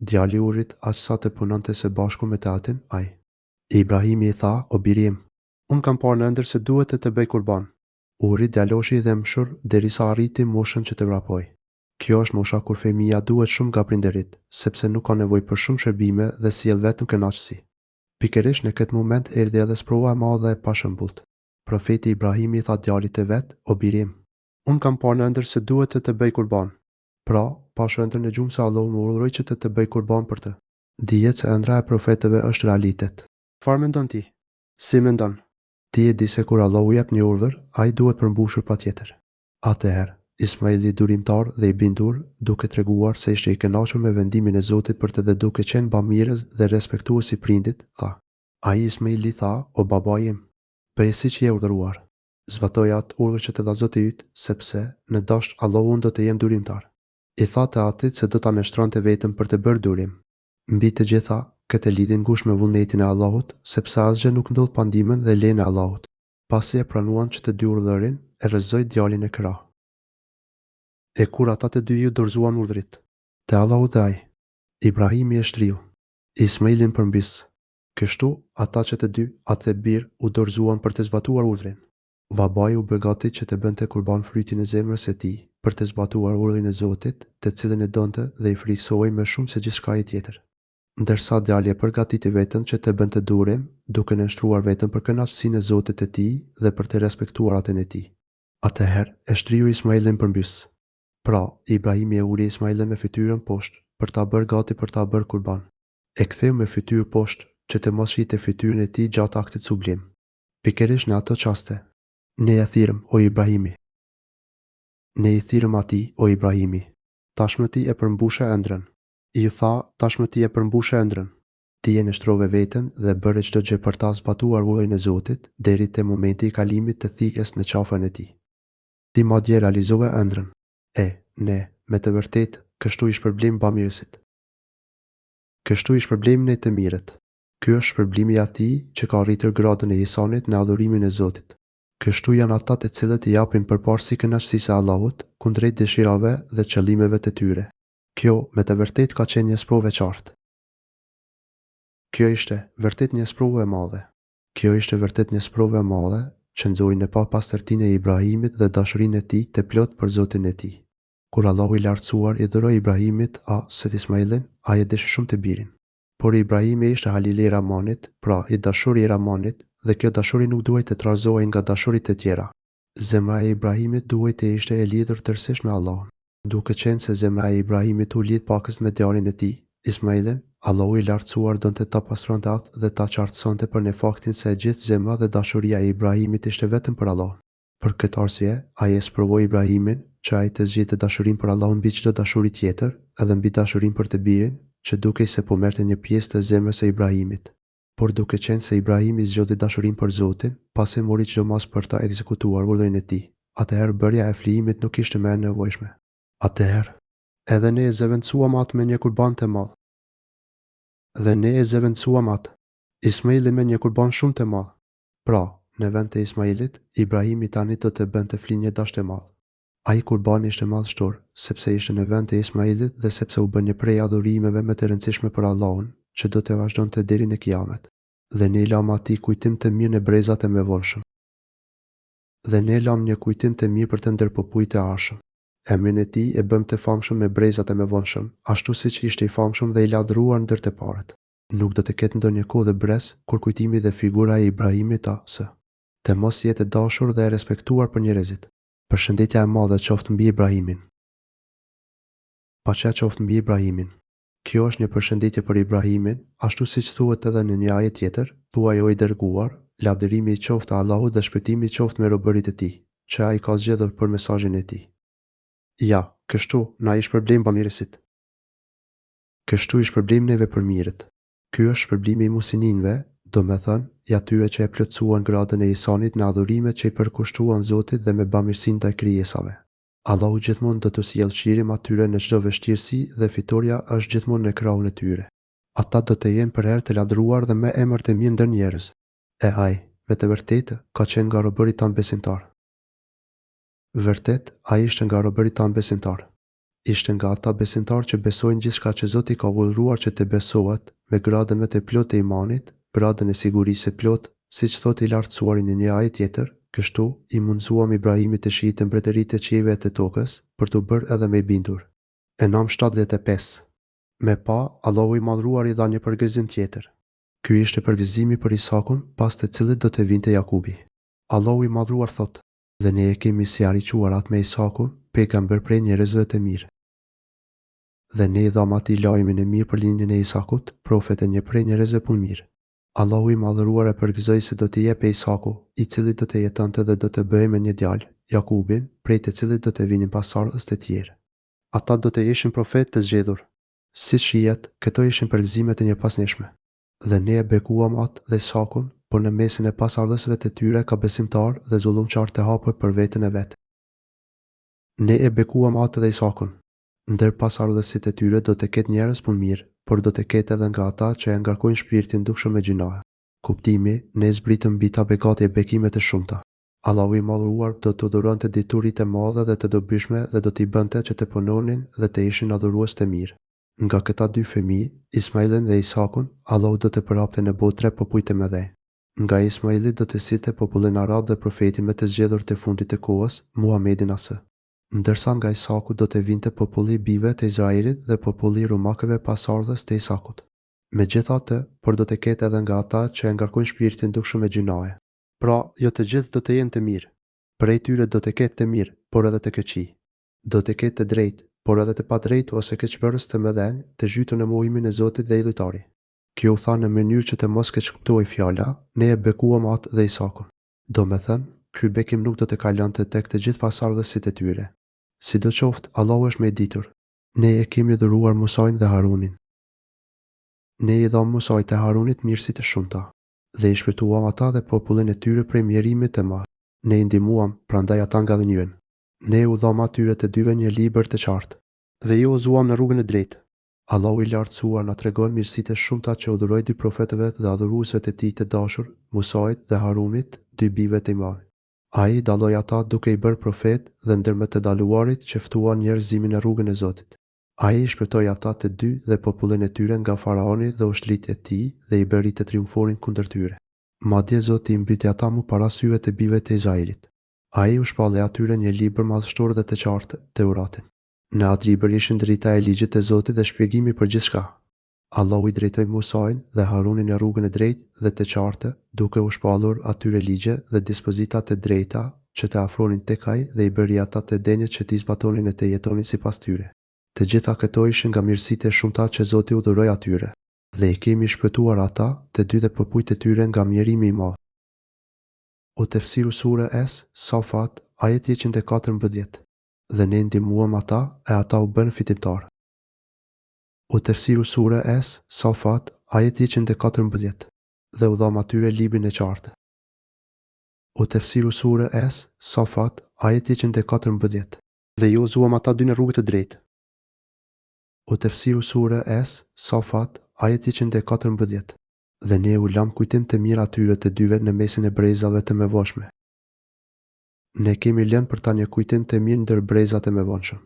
djali u rrit aq sa të punonte së bashku me tatin, ai. Ibrahimi I tha, o biri im, unë kam parë në ëndër se duhet të bëj kurban. U rrit djaloshi I dëmshur derisa arriti moshën që të vrapoj. Kjo është mosha kur fëmia duhet shumë nga prindërit, sepse nuk ka nevojë për shumë shërbime dhe sjell vetëm kënaqësi. Pikërisht në këtë moment erdhi edhe sprova e madhe e pashëmbullt. Profeti Ibrahimi I tha djalit të vet, o biri im, unë kam parë në ëndër se duhet të bëj kurban. Pra, pash ëndër në gjumë se Allahu më urdhëroi që të bëj kurban për të. Dihet se ëndra e profetëve është realitet. Çfarë mendon ti? Si mendon? Ti e di se kur Allahu jep një urdhër, ai duhet përmbushur patjetër. Atëherë, Ismaili durimtar dhe I bindur, duke treguar se ishte I kënaqur me vendimin e Zotit për të dhe duke qenë bamirës dhe respektues I prindit, tha. Ai Ismaili tha, o baba im, bëje siç je urdhëruar. Zbatoj atë urdhër që të dha Zoti yt, sepse në dasht Allahu unë do të jem durimtar. I tha të atit se do ta nënshtronte vetëm për të bërë durim. Mbi të gjitha, këtë lidhin ngushtë me vullnetin e Allahut, sepse asgjë nuk ndodh pa ndihmën dhe lejen e Allahut. Pasi e pranuan që të dy urdhërin, e rrezoi djalin e krah. E kur ata të dy ju dorëzuan urdhrit, te Allahu dhe ai, Ibrahimi e shtriu, Ismailin përmbys. Kështu, ata që të dy, atë e bir, u dorëzuan për të zbatuar urdhrin. Babai u bë gati që të bënte kurban frytin e zemrës së tij, për të zbatuar urdhrin e Zotit, të cilin e donte dhe I friksohej më shumë se gjithçka tjetër. Ndërsa djali e përgatiti veten që të bënte durim, duke nënshtruar veten për kënaqësinë e Zotit të tij dhe për të respektuar atë e tij. Atëherë e shtriu Ismailin përmbys. Pra, Ibrahimi e uri Ismailin me fytyrën poshtë, për ta bërë gati për ta bërë kurban. E ktheu me fytyrë poshtë, që të mos shihte fytyrën e tij gjatë aktit sublim. Pikërisht në ato çaste, ne ja thirrëm, o Ibrahimi. Ne I thirrëm atij, o Ibrahimi. Tashmë ti e përmbushe ëndrrën. I tha, tashmë ti e përmbushe ëndrrën. Ti e nështrove veten dhe bëre çdo gjë për ta zbatuar urdhrin e Zotit deri te momenti I kalimit të thikës në qafën e tij. Ti madje realizove ëndrrën. Ne, me të vërtetë, kështu I shpërblim bamirësit. Kështu I shpërblim ne të mirët. Ky është shpërblimi I atij që ka arritur gradën e ihsanit në adhurimin e Zotit. Kështu janë ata të cilët I japin përparësi kënaqësisë së Allahut kundrejt dëshirave dhe qëllimeve të tyre. Kjo, me të vërtetë, ka qenë një sprovë e qartë. Kjo ishte vërtet një sprovë e madhe. Kjo ishte vërtet një sprovë e madhe që nxori në papastërtinë e Ibrahimit dhe dashurinë e tij të plot për Zotin e tij. Kur Allahu I lartësuar I dhuroi Ibrahimit se Ismailin, ai e dëshi shumë të birin. por Ibrahimi ishte halili i Ramanit, pra i dashuri i Ramanit, dhe kjo dashuri nuk duhej të trazohej nga dashurit e tjera. Zemra e Ibrahimit duhej të ishte e lidhur tërësisht me Allahun. Duke qenë se zemra e Ibrahimit u lidh pakës me djalin e tij, Ismailin, Allahu i lartësuar donte ta pastronte atë dhe ta qartësonte për ne faktin se gjithë zemra dhe dashuria e Ibrahimit ishte vetëm për Allahun. Për këtë arsye, ai e sprovoi Ibrahimin që ai të zgjidhte dashurinë për Allahun mbi çdo dashuri tjetër, edhe mbi dashurinë për të birin, që dukej se po merrte një pjesë të zemrës së Ibrahimit. Por duke qenë se Ibrahimi zgjodhi dashurinë për Zotin, pasi mori çdo mas për ta ekzekutuar urdhrin e tij, atëherë bërja e flijimit nuk ishte më e nevojshme. Atëherë, edhe ne e zëvendësuam atë me një kurban të madh. Dhe ne e zëvendësuam atë, Ismailin me një kurban shumë të madh. Pra, në vend të Ismailit, Ibrahimi tani do të bënte flinje dashje të madh. Ai kurban ishte madhështor, sepse ishte në vend të Ismailit dhe sepse u bën një prej adhurimeve më të rëndësishme për Allahun, që do të vazhdonte deri në Kiamet. Dhe ne lam atij kujtim të mirë në brezat e mëvonshëm. Dhe ne lam një kujtim të mirë për të ndërpopujt e arshëm. Emrin e tij e bëm të famshëm me brezat e mëvonshëm, ashtu siç ishte i famshëm dhe i ladhruar ndër të parët. Nuk do të ketë ndonjë kohë dhe brez kur kujtimi dhe figura e Ibrahimit të mos jetë e dashur dhe e respektuar për njerëzit. Përshëndetja e madhe qoftë mbi Ibrahimin. Paqja qoftë mbi Ibrahimin. Kjo është një përshëndetje për Ibrahimin, ashtu siç thuhet edhe në një ajet tjetër, thuaj o i dërguar, lavdërimi i qoftë Allahut dhe shpëtimi i qoftë me robërit e tij, që ai ka zgjedhur për mesazhin e tij. Ja, kështu na i shpërblim bamirësit. Kështu i shpërblim neve për mirët. Ky është shpërblimi i muslimanëve, domethënë, i atyre që e plotësuan gradën e ihsanit në adhurimet që i përkushtuan Zotit dhe me bamirësinë ndaj krijesave. Allahu gjithmonë do të sjellë çlirim atyre në çdo vështirësi dhe fitoria është gjithmonë në krahun e tyre. Ata do të jenë për herë të ladhruar dhe me emër të mirë ndër njerëz. E ai, me të vërtetë, ka qenë nga robërit tanë besimtar. Vërtet, ai ishte nga robërit tanë besimtar. Ishte nga ata besimtar që besojnë gjithçka që Zoti ka urdhëruar që të besohet, me gradën më të plotë të imanit, gradën e sigurisë së plotë, siç thotë i lartësuari në një ajet tjetër. Kështu, i mundësuam Ibrahimit të shijte mbretëritë e qiejve të tokës, për të bërë edhe me i bindur. Enam 75. Me pa, Allahu i madhruar i dha një përgëzim tjetër. Ky ishte përgëzimi për Isakun, pas të cilit do të vinte Jakubi. Allahu i madhruar thotë, dhe ne e kemi si arriquar atë me Isakun, pejgamber prej njerëzve të mirë. Dhe ne i dham atij lajmin e mirë për lindjen e Isakut, profet e një prej njerëzve punë mirë. Allahu i madhëruar e përgëzoi se do t'i jepte Isaku, i cili do të jetonte dhe do të bëhej me një djalë, Jakubin, prej të cilit do të vinin pasardhës të tjerë. Ata do të ishin profetë të zgjedhur. Si shihet, këto ishin përgëzimet e një pasnjëshme. Dhe ne e bekuam atë dhe Isakun, por në mesin e pasardhësve të tyre ka besimtar dhe zullumçar të hapur për veten e vet. Ne e bekuam atë dhe Isakun. Ndër pasardhësit e tyre do të ketë njerëz punë mirë, por do të ketë edhe nga ata që e ngarkojnë shpirtin dukshëm me gjunahe. Kuptimi, ne zbritëm mbi ta bekati e bekime të shumta. Allahu i madhruar do të dhuronte diturit e madhe dhe të dobishme dhe do t'i bënte që të punonin dhe të ishin adhurues të mirë. Nga këta dy fëmijë, Ismailin dhe Isakun, Allahu do të përhapte në botë 3 popull të mëdhenj. Nga Ismaili do të sillte popullin arab dhe profetin më të zgjedhur të fundit të kohës, Muhamedin as. Ndërsa nga Isaku do të vinte populli i bijve të Izraelit dhe populli i rumakëve pasardhës të Isakut. Megjithatë, por do të ketë edhe nga ata që e ngarkojnë shpirtin dukshëm me gjunahe. Pra, jo të gjithë do të jenë të mirë. Prej tyre do të ketë të mirë, por edhe të këqij. Do të ketë të drejtë, por edhe të padrejtë ose keqbërës të mëdhenj, të zhytur në mohimin e Zotit dhe idhujtari. Kjo u tha në mënyrë që të mos keqkuptohej fjala, ne e bekuam atë dhe Isakun. Domethënë, ky bekim nuk do të kalonte tek të gjithë pasardhësit e tyre. Sidoqoftë, Allahu është më i ditur. Ne e kemi dhuruar Musajin dhe Harunin. Ne i dham Musajit të Harunit mirësi të shumta, dhe i shpëtuam ata dhe popullin e tyre prej mjerimit të madh. Ne i ndihmuam, prandaj ata ngallënjyen. Ne u dham atyre të dyve një libër të qartë, dhe i udhëzuam në rrugën e drejtë. Allahu i lartësuar na tregon mirësitë e shumta që u dhuroi dy profetëve dhe adhuruesve të tij të dashur, Musajit dhe Harunit, dy bijve të Imamit. Ai dalloi ata duke i bërë profet dhe ndër më të daluarit që ftuan njerëzimin në rrugën e Zotit. Ai i shpëtoi ata të dy dhe popullin e tyre nga faraoni dhe ushtrit e tij dhe i bëri të triumfonin kundër tyre. Madje Zoti i mbyti ata mu para syve të bijve të Izraelit. Ai u shpallë atyre një libër madhështor dhe të qartë, Teuratin. Në atë libër ishin drita e ligjit të Zotit dhe shpjegimi për gjithçka. Allahu i drejtoi Musajin dhe Harunin në rrugën e drejtë dhe të qartë, duke u shpallur atyre ligje dhe dispozita të drejta që të afronin tek ai dhe i bëri ata të denjët që t'i zbatonin e të jetonin sipas tyre. Të gjitha këto ishin nga mirësitë e shumta që Zoti u dhuroi atyre, dhe i kemi shpëtuar ata të dy dhe popujt e tyre nga mjerimi i madh. U tefsiru sura es, Safat, ajeti 114, dhe ne ndihmuam ata e ata u bën fitimtar. U tefsiru sura es, Safat, ajeti 114, dhe u dham atyre librin e qartë. U tefsiru sura es, Safat, ajeti 114, dhe ju uzuam ata dy në rrugë të drejtë. U tefsiru sura es, Safat, ajeti 114, dhe ne u lam kujtim të mirë atyre të dyve në mesin e brezave të mëvonshme. Ne kemi lënë për ta një kujtim të mirë ndër brezat e mëvonshëm.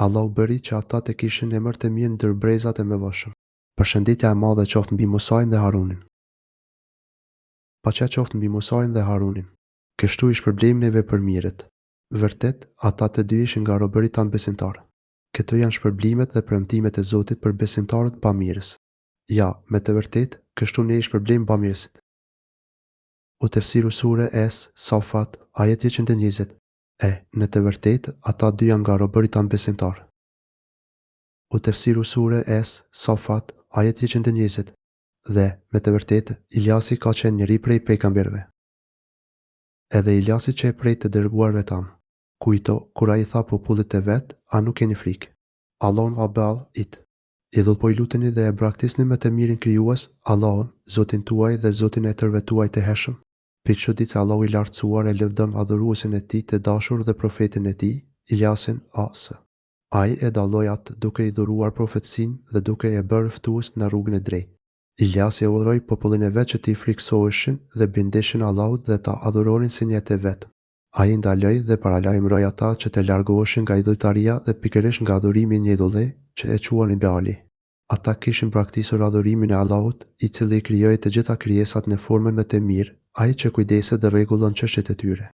Allahu bëri që ata të kishin emër të mirë ndër brezat e mëvonshëm. Përshëndetja e madhe qoftë mbi Musajin dhe Harunin. Paqja qoftë mbi Musajin dhe Harunin. Kështu i shpërblim neve për mirët. Vërtet, ata të dy ishin nga robërit tanë besimtarë. Këto janë shpërblimet dhe premtimet e Zotit për besimtarët bamirës. Ja, me të vërtet, kështu ne i shpërblim bamirësit. U tefsiru sure es, Safat, ajeti 120. Në të vërtet, ata dy janë nga robërit tanë besimtarë. U tefsiru sure es, Safat, ajeti 120. Dhe, me të vërtet, Iljasi ka qenë njëri prej pejgamberëve. Edhe Iljasi që e prej të dërguarve tanë. Kujto, kur ai tha popullit e vet, a nuk keni frikë. Allahun Abal it. Idhull po i luteni dhe e braktisni me të mirin krijues, Allahun, Zotin tuaj dhe Zotin e tërve tuaj të hershëm. Pikë ditë se Allahu i lartësuar e lëvdon adhuruesin e tij të dashur dhe profetin e tij, Iljasin as. Ai e dalloi atë duke i dhuruar profetësinë dhe duke e bërë ftues në rrugën e drejtë. Iljasi e urdhëroi popullin e vet që t'i friksoheshin dhe bindeshin Allahut dhe ta adhuronin si një të vetëm. Ai ndaloi dhe paralajmëroi ata që të largoheshin nga idhujtaria dhe pikërisht nga adhurimi i një idolli që e quanin Beali. Ata kishin praktisur adhurimin e Allahut, i cili krijoi të gjitha krijesat në formën më të mirë, ai që kujdeset dhe rregullon çështjet e tyre.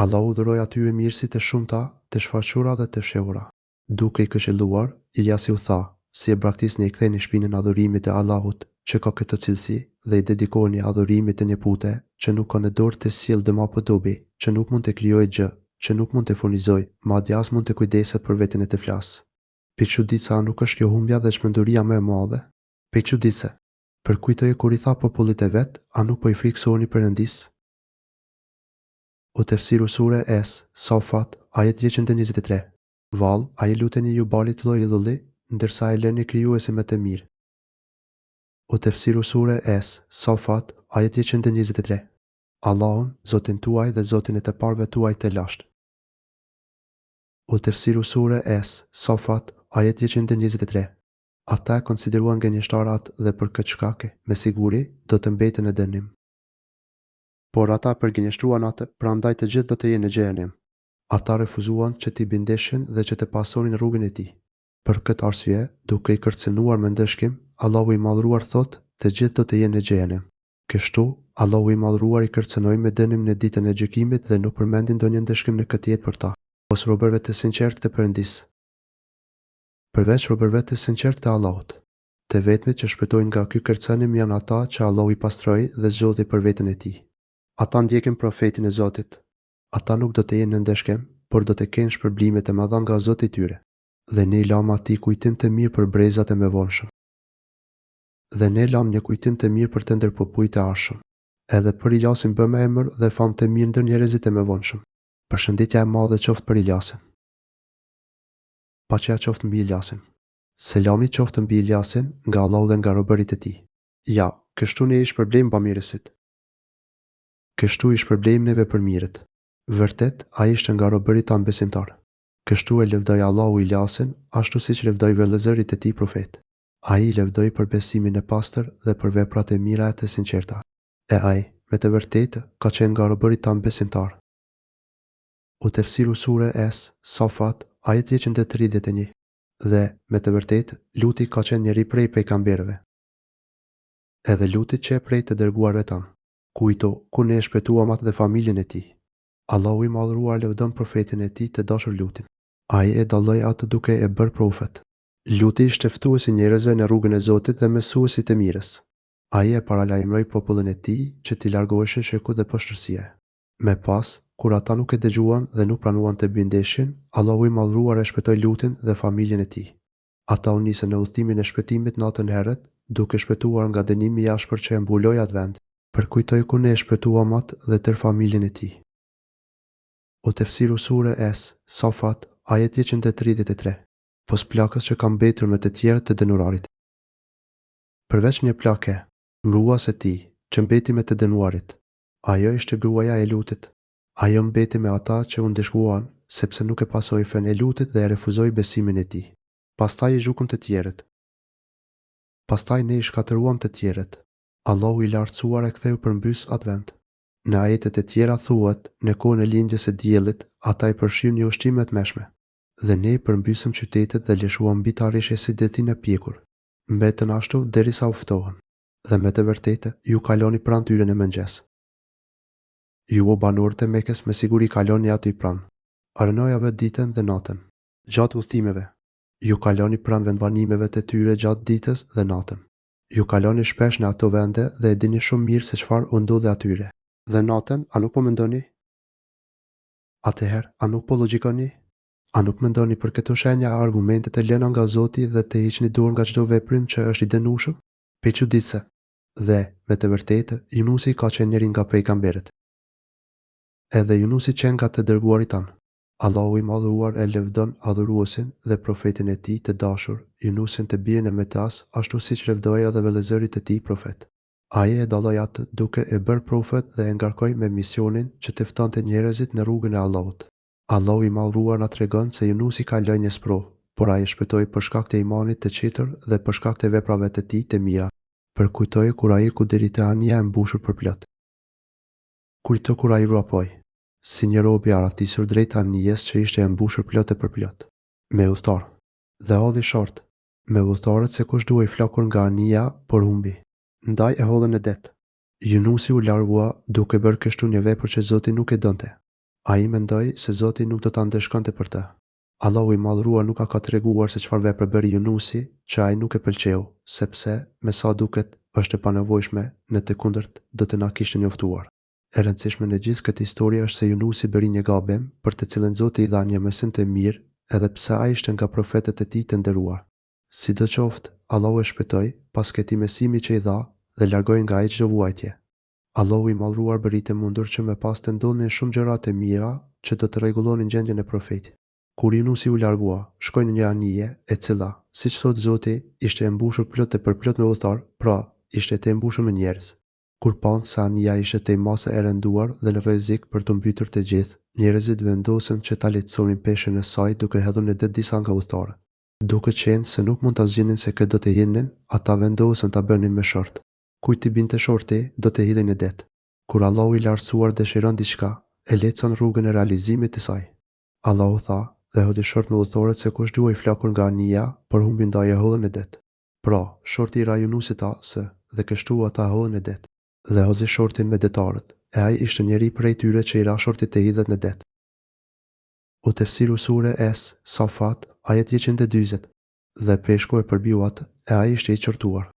Allahu dhuroi atyre mirësi të shumta, të shfaqura dhe të fshehura. Duke i këshilluar, Iljasi u tha: si e braktisni e ktheni shpinën adhurimit të Allahut, që ka këtë cilësi, dhe i dedikoheni adhurimit të një pute, që nuk ka në dorë të sjellë dëm apo dobi, që nuk mund të krijojë gjë, që nuk mund të furnizojë, madje as mund të kujdeset për veten e të flasë. Pikëçuditësa nuk është kjo humbja dhe çmenduria më e madhe. Pikëçuditëse. Përkujtoje kur i tha popullit e vet, a nuk po i friksoheni Perëndis? U tefsiru sure es, Safat, ajeti 123. Vallë, a i luteni ju balit lloj idhulli, ndërsa e lëni krijuesin më të mirë. U tefsiru sure es, Safat, ajeti 123. Allahun, Zotin tuaj dhe Zotin e të parve tuaj të lashtë. U tefsiru sure es, Safat, ajeti 123. Ata e konsideruan gënjeshtarat dhe për këtë shkak, me siguri, do të mbeten në dënim. Por ata përgënjeshtruan atë, prandaj të gjithë do të jenë në xhenem. Ata refuzuan që t'i bindeshin dhe që të pasonin rrugën e tij. Për këtë arsye, duke i kërcënuar me ndëshkim, Allahu i Madhruar thotë, të gjithë do të jenë në xhenem. Kështu, Allahu i Madhruar i kërcënoi me dënim në ditën e gjykimit dhe nuk përmendi ndonjë ndëshkim në këtë jetë për ta, ose robërve të sinqertë të Perëndisë. Përveç robërve të sinqertë të Allahut. Të vetmit që shpëtojnë nga ky kërcënim janë ata që Allahu i pastroi dhe zgjodhi për veten e tij. Ata ndjekin profetin e Zotit. Ata nuk do të jenë në ndeshkem, por do të kenë shpërblimet e mëdha nga Zoti i tyre. Dhe ne lam atij kujtim të mirë për brezat e mëvonshëm. Dhe ne lam një kujtim të mirë për të ndër popujt e arshëm. Edhe për Iljasin bëm emër dhe fam të mirë ndër njerëzit e mëvonshëm. Përshëndetja e madhe qoftë për Iljasin. Paqja qoftë mbi Iljasin. Selami qoftë mbi Iljasin nga Allahu dhe nga robërit e tij. Ja, kështu ne i shpërblejmë bamirësit. Kështu i shpërblejmë neve për mirët. Vërtet, ai ishte nga robërit tanë besimtarë. Kështu e lëvdoi Allahu Iljasin, ashtu siç lëvdoi vëllezërit e tij profet. Ai i lëvdoi për besimin e pastër dhe për veprat e mira e të sinqerta. E ai, me të vërtetë, ka qenë nga robërit tanë besimtarë. U tefsiru sure es, Safat, ajeti 131. Dhe, me të vërtetë, Luti ka qenë njëri prej pejgamberëve. Edhe Luti që e prej të dërguarve tanë. Kujto, ku ne e shpëtuam atë dhe familjen e tij. Allahu i Madhruar lëvdon profetin e tij të dashur Lutin. Ai e dalloi atë duke e bërë profet. Luti ishte ftuesi njerëzve në rrugën e Zotit dhe mësuesi të mirës. Ai e paralajmëroi popullin e tij që t'i largoheshin sheku dhe poshtërsia. Me pas, kur ata nuk e dëgjuan dhe nuk pranuan të bindeshin, Allahu i Madhruar e shpëtoi Lutin dhe familjen e tij. Ata u nisën në udhëtimin e shpëtimit natën e herët, duke shpëtuar nga dënimi i ashpër që e mbuloi atë vend. Përkujtoi kur ne e shpëtuam atë dhe tërë familjen e tij. O tefsiru sure es, Safat, ajet 133, pos plakës që kam mbetur me të tjerë të dënurarit. Përveç një plake, gruas e tij, që mbeti me të dënuarit. Ajo ishte gruaja e Lutit. Ajo mbeti me ata që u ndeshkuan, sepse nuk e pasoi fen e Lutit dhe e refuzoi besimin e tij. Pastaj i zhukëm të tjerët. Pastaj ne i shkatëruam të tjerët. Allahu i lartësuar e ktheu përmbys atë vend. Në ajetet e tjera thuhet, në kohën e lindjes së diellit, ata i përshiun një ushqim me tmeshme. Dhe ne i përmbysëm qytetet dhe lëshuam mbi ta rishje si detin e pjekur. Mbetën ashtu derisa u ftohen. Dhe me të vërtetë, ju kaloni pranë tyre në mëngjes. Ju o banorët e Mekës me siguri kaloni aty pranë. Arënojave ditën dhe natën, gjatë udhëtimeve. Ju kaloni pranë vendbanimeve të tyre gjatë ditës dhe natën. Ju kaloni shpesh në ato vende dhe e dini shumë mirë se çfarë u ndodhi atyre. Dhe natën, a nuk po mendoni? Atëherë, a nuk po logjikoni? A nuk mendoni për këto shenja argumentet e lëna nga Zoti dhe të hiqni dorë nga çdo veprim që është i dënueshëm? Pe çuditse. Dhe, me të vërtetë, Yunusi ka qenë njëri nga pejgamberët. Edhe Yunusi qenë nga të dërguarit tanë. Allahu i Madhruar e lëvdon adhuruesin dhe profetin e tij të dashur, Yunusin të birin e Metas, ashtu siç lëvdoi edhe vëllezërit e tij profet. Ai e dalloi atë duke e bërë profet dhe e ngarkoi me misionin që të ftonte njerëzit në rrugën e Allahut. Allahu i Madhruar na tregon se Yunusi ka lënë një sprovë, por ai e shpëtoi për shkak të imanit të qetur dhe për shkak të veprave të tij të mira. Përkujtoi kur ai ku deri te anija e mbushur për plot. Kujto kur ai vrapoi, si një rob i arratisur drejt anijes që ishte e mbushur plot e për plot, me udhëtar. Dhe hodhi short, me udhëtarët se kush duhej flakur nga anija, por humbi. Ndaj e hodhën në det. Yunusi u largua duke bërë kështu një vepër që Zoti nuk e donte. Ai mendoi se Zoti nuk do ta ndeshkonte për të. Allahu i Madhruar nuk ka treguar se çfarë vepre bëri Yunusi, që ai nuk e pëlqeu, sepse, me sa duket, është e panevojshme, në të kundërt, do të na kishte njoftuar. E rëndësishme në gjithë këtë histori është se Yunusi bëri një gabim për të cilën Zoti i dha një mësim të mirë, edhe pse ai ishte nga profetët e tij të nderuar. Sidoqoftë, Allahu e shpëtoi pas këtij mësimi që i dha dhe largoi nga ai çdo vuajtje. Allahu i Madhruar bëri të mundur që me pas të ndodhin shumë gjëra të mira që do të rregullonin gjendjen e profetit. Kur Yunusi u largua, shkoi në një anije e cila, siç thot Zoti, ishte e mbushur plot e përplot me udhëtar, pra, ishte të mbushur me njerëz. Kur pan se anija ishte të masa e rënduar dhe në rrezik për të mbytur të gjithë, njerëzit vendosën që ta lehtësonin peshën e saj duke hedhur në det disa nga udhëtarët. Duke qenë se nuk mund ta zgjidhnin se kë do të hidhnin, ata vendosën ta bënin me short. Kujt i binte shorti, do të hidhej në det. Kur Allahu i lartësuar dëshiron diçka, e lehtëson rrugën e realizimit të saj. Allahu tha, dhe hodhi short me udhëtorët se kush duhej flakur nga anija, por humbi ndaj e hodhën në det. Pra, shorti i ra Yunusit se, dhe kështu ata hodhën në det. Dhe hodhi shortin me detarët, e ai ishte njeri prej tyre që i ra shortit të hidhet në det. U tefsiru sure es, Safat, ajet 140, dhe peshku e përbiu atë, e ai ishte i qortuar.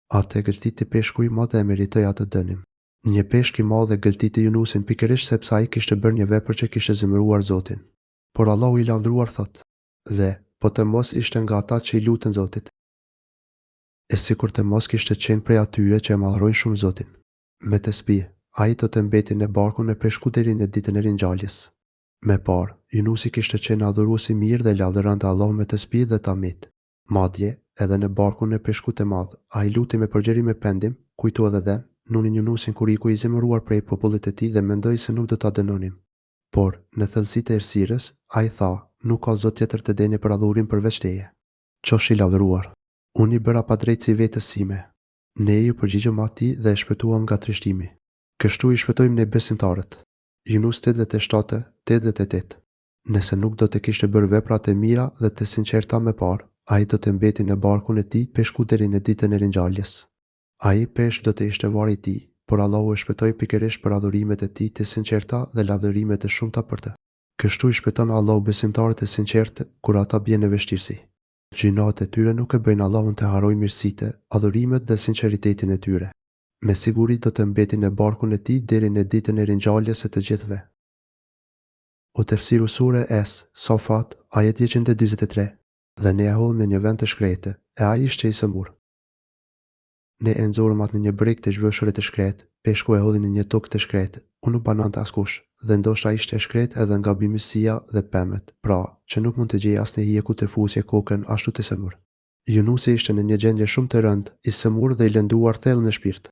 Atë e gëlltiti peshku i madh dhe e meritoi atë dënim. Një peshk i madh e gëlltiti Yunusin pikërisht sepse ai kishte bërë një vepër që kishte zemëruar Zotin. Por Allahu i lavdëruar thot, dhe po të mos ishte nga ata që i lutën Zotit. E sikur të mos kishte qenë prej atyre që e madhrojnë shumë Zotin. Me të spi, ai do të mbeti në barkun e peshku deri në ditën e ringjalljes. Me parë, Yunusi kishte qenë adhurues i mirë dhe lavdëronte Allahun me të spi dhe tamit. Madje, edhe në barkun e peshkut të madh, ai luti me përgjeri me pendim, kujtu edhe dhe, nunin Yunusin kur iku i zemëruar prej popullit të tij dhe mendoi se nuk do ta dënonin. Por, në thellësitë e errësirës, ai tha, nuk ka zot tjetër të deni për adhurim përveç teje. Qosh i lavdëruar. Unë i bëra pa drejtësi vetës sime. Ne ju përgjigjëm atij dhe e shpëtuam nga trishtimi. Kështu i shpëtojmë ne besimtarët. Yunus 87:88. Nëse nuk do të kishte bërë vepra të mira dhe të sinqerta me parë, ai do të mbeti në barkun e tij peshku deri në ditën e ringjalljes. Ai peshk do të ishte varri i tij, por Allahu e shpëtoi pikërisht për adhurimet e tij të sinqerta dhe lavdërime të shumta për të. Kështu i shpëton Allahu besimtarët e sinqertë kur ata bien në vështirësi. Gjinat e tyre nuk e bëjnë Allahun të haroj mirësitë, adhurimet dhe sinqeritetin e tyre. Me siguri do të mbetin në barkun e tij deri në ditën e ringjalljes së të gjithëve. U tefsiru sure es, Safat, ajet 143, dhe ne e hodhëm në një vend të shkretë, e ai ishte i sëmur. Ne e nxorëm atë në një breg të zhveshur e të shkretë, peshku e hodhi në një tokë të shkretë, unë nuk banante askush, dhe ndoshta ishte e shkretë edhe nga bimësia dhe pemet, pra, që nuk mund të gjej asnjë hijeku të fusje kokën ashtu të sëmur. Yunusi ishte në një gjendje shumë të rëndë, i sëmur dhe i lënduar thellë në shpirt.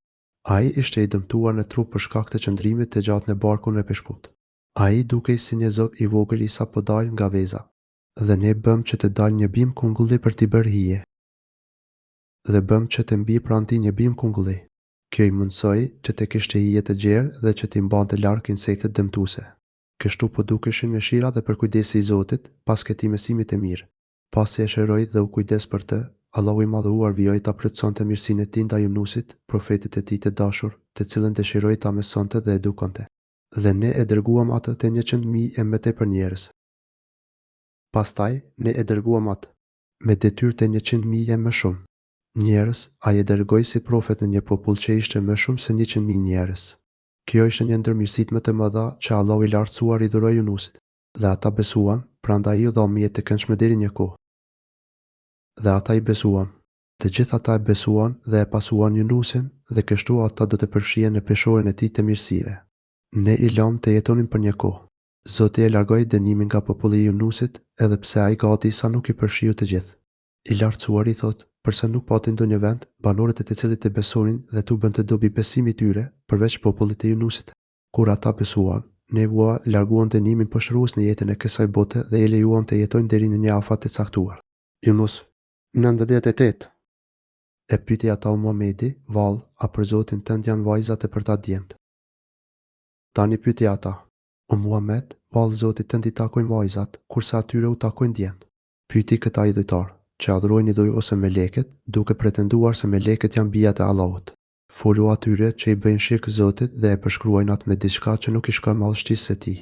Ai ishte i dëmtuar në trup për shkak të çndrimit të gjatë në barkun me peshkut. Ai dukej si një zog i vogël i sapo dal nga veza, dhe ne bëm që të dal një bim kungulli për t'i bërë hije. Dhe bëm që të mbi pranë tij një bim kungulli. Kjo i mundsoi që të kishte hije të gjerë dhe që t'i mbante larg insektet dëmtuese. Kështu po dukeshin mëshira dhe përkujdesi i Zotit pas këtij mësimi të mirë. Pasi e shëroi dhe u kujdes për të, Allahu i madhëruar vijoi ta plotësonte mirësinë e tij ndaj Yunusit, profetit e tij të dashur, të cilën dëshiroi ta mësonte dhe edukonte. Dhe ne e dërguam atë te 100.000 e më tepër njerëz. Pastaj ne e dërguam atë me detyrë te 100.000 e më shumë njerëz, ai e dërgoi si profet në një popull që ishte më shumë se 100.000 njerëz. Kjo ishte një ndër mirësitë më të mëdha që Allahu i lartësuar i dhuroi Yunusit, dhe ata besuan, prandaj i dha mije të këndshme deri një kohë. Dhe ata i besuan. Të gjithë ata e besuan dhe e pasuan Yunusin, dhe kështu ata do të përfshihen në peshorën e tij të mirësive. Ne i lëm të jetonin për një kohë. Zoti e largoi dënimin nga populli i Yunusit, edhe pse ai gati sa nuk i përfshiu të gjithë. I lartësuari thotë, përse nuk patin ndonjë vend, banorët e të cilit të besonin dhe tu bën të dobi besimi tyre, përveç popullit të Yunusit. Kur ata besuan, ne vua larguan dënimin poshtrues në jetën e kësaj bote dhe e lejuan të jetojnë deri në një afat të caktuar. Yunus 98. E pyeti ata Muhamedi, vallë, a për Zotin tënd janë vajzat e për ta djemt? Tani pyeti ata, o Muhammed, vallë Zotit tënd i takojnë vajzat, kurse atyre u takojnë djemt. Pyeti këta idhujtar, që adhurojnë idhuj ose meleket, duke pretenduar se meleket janë bijat e Allahut. Folu atyre që i bëjnë shirk Zotit dhe e përshkruajnë atë me diçka që nuk i shkon madhështisë së tij.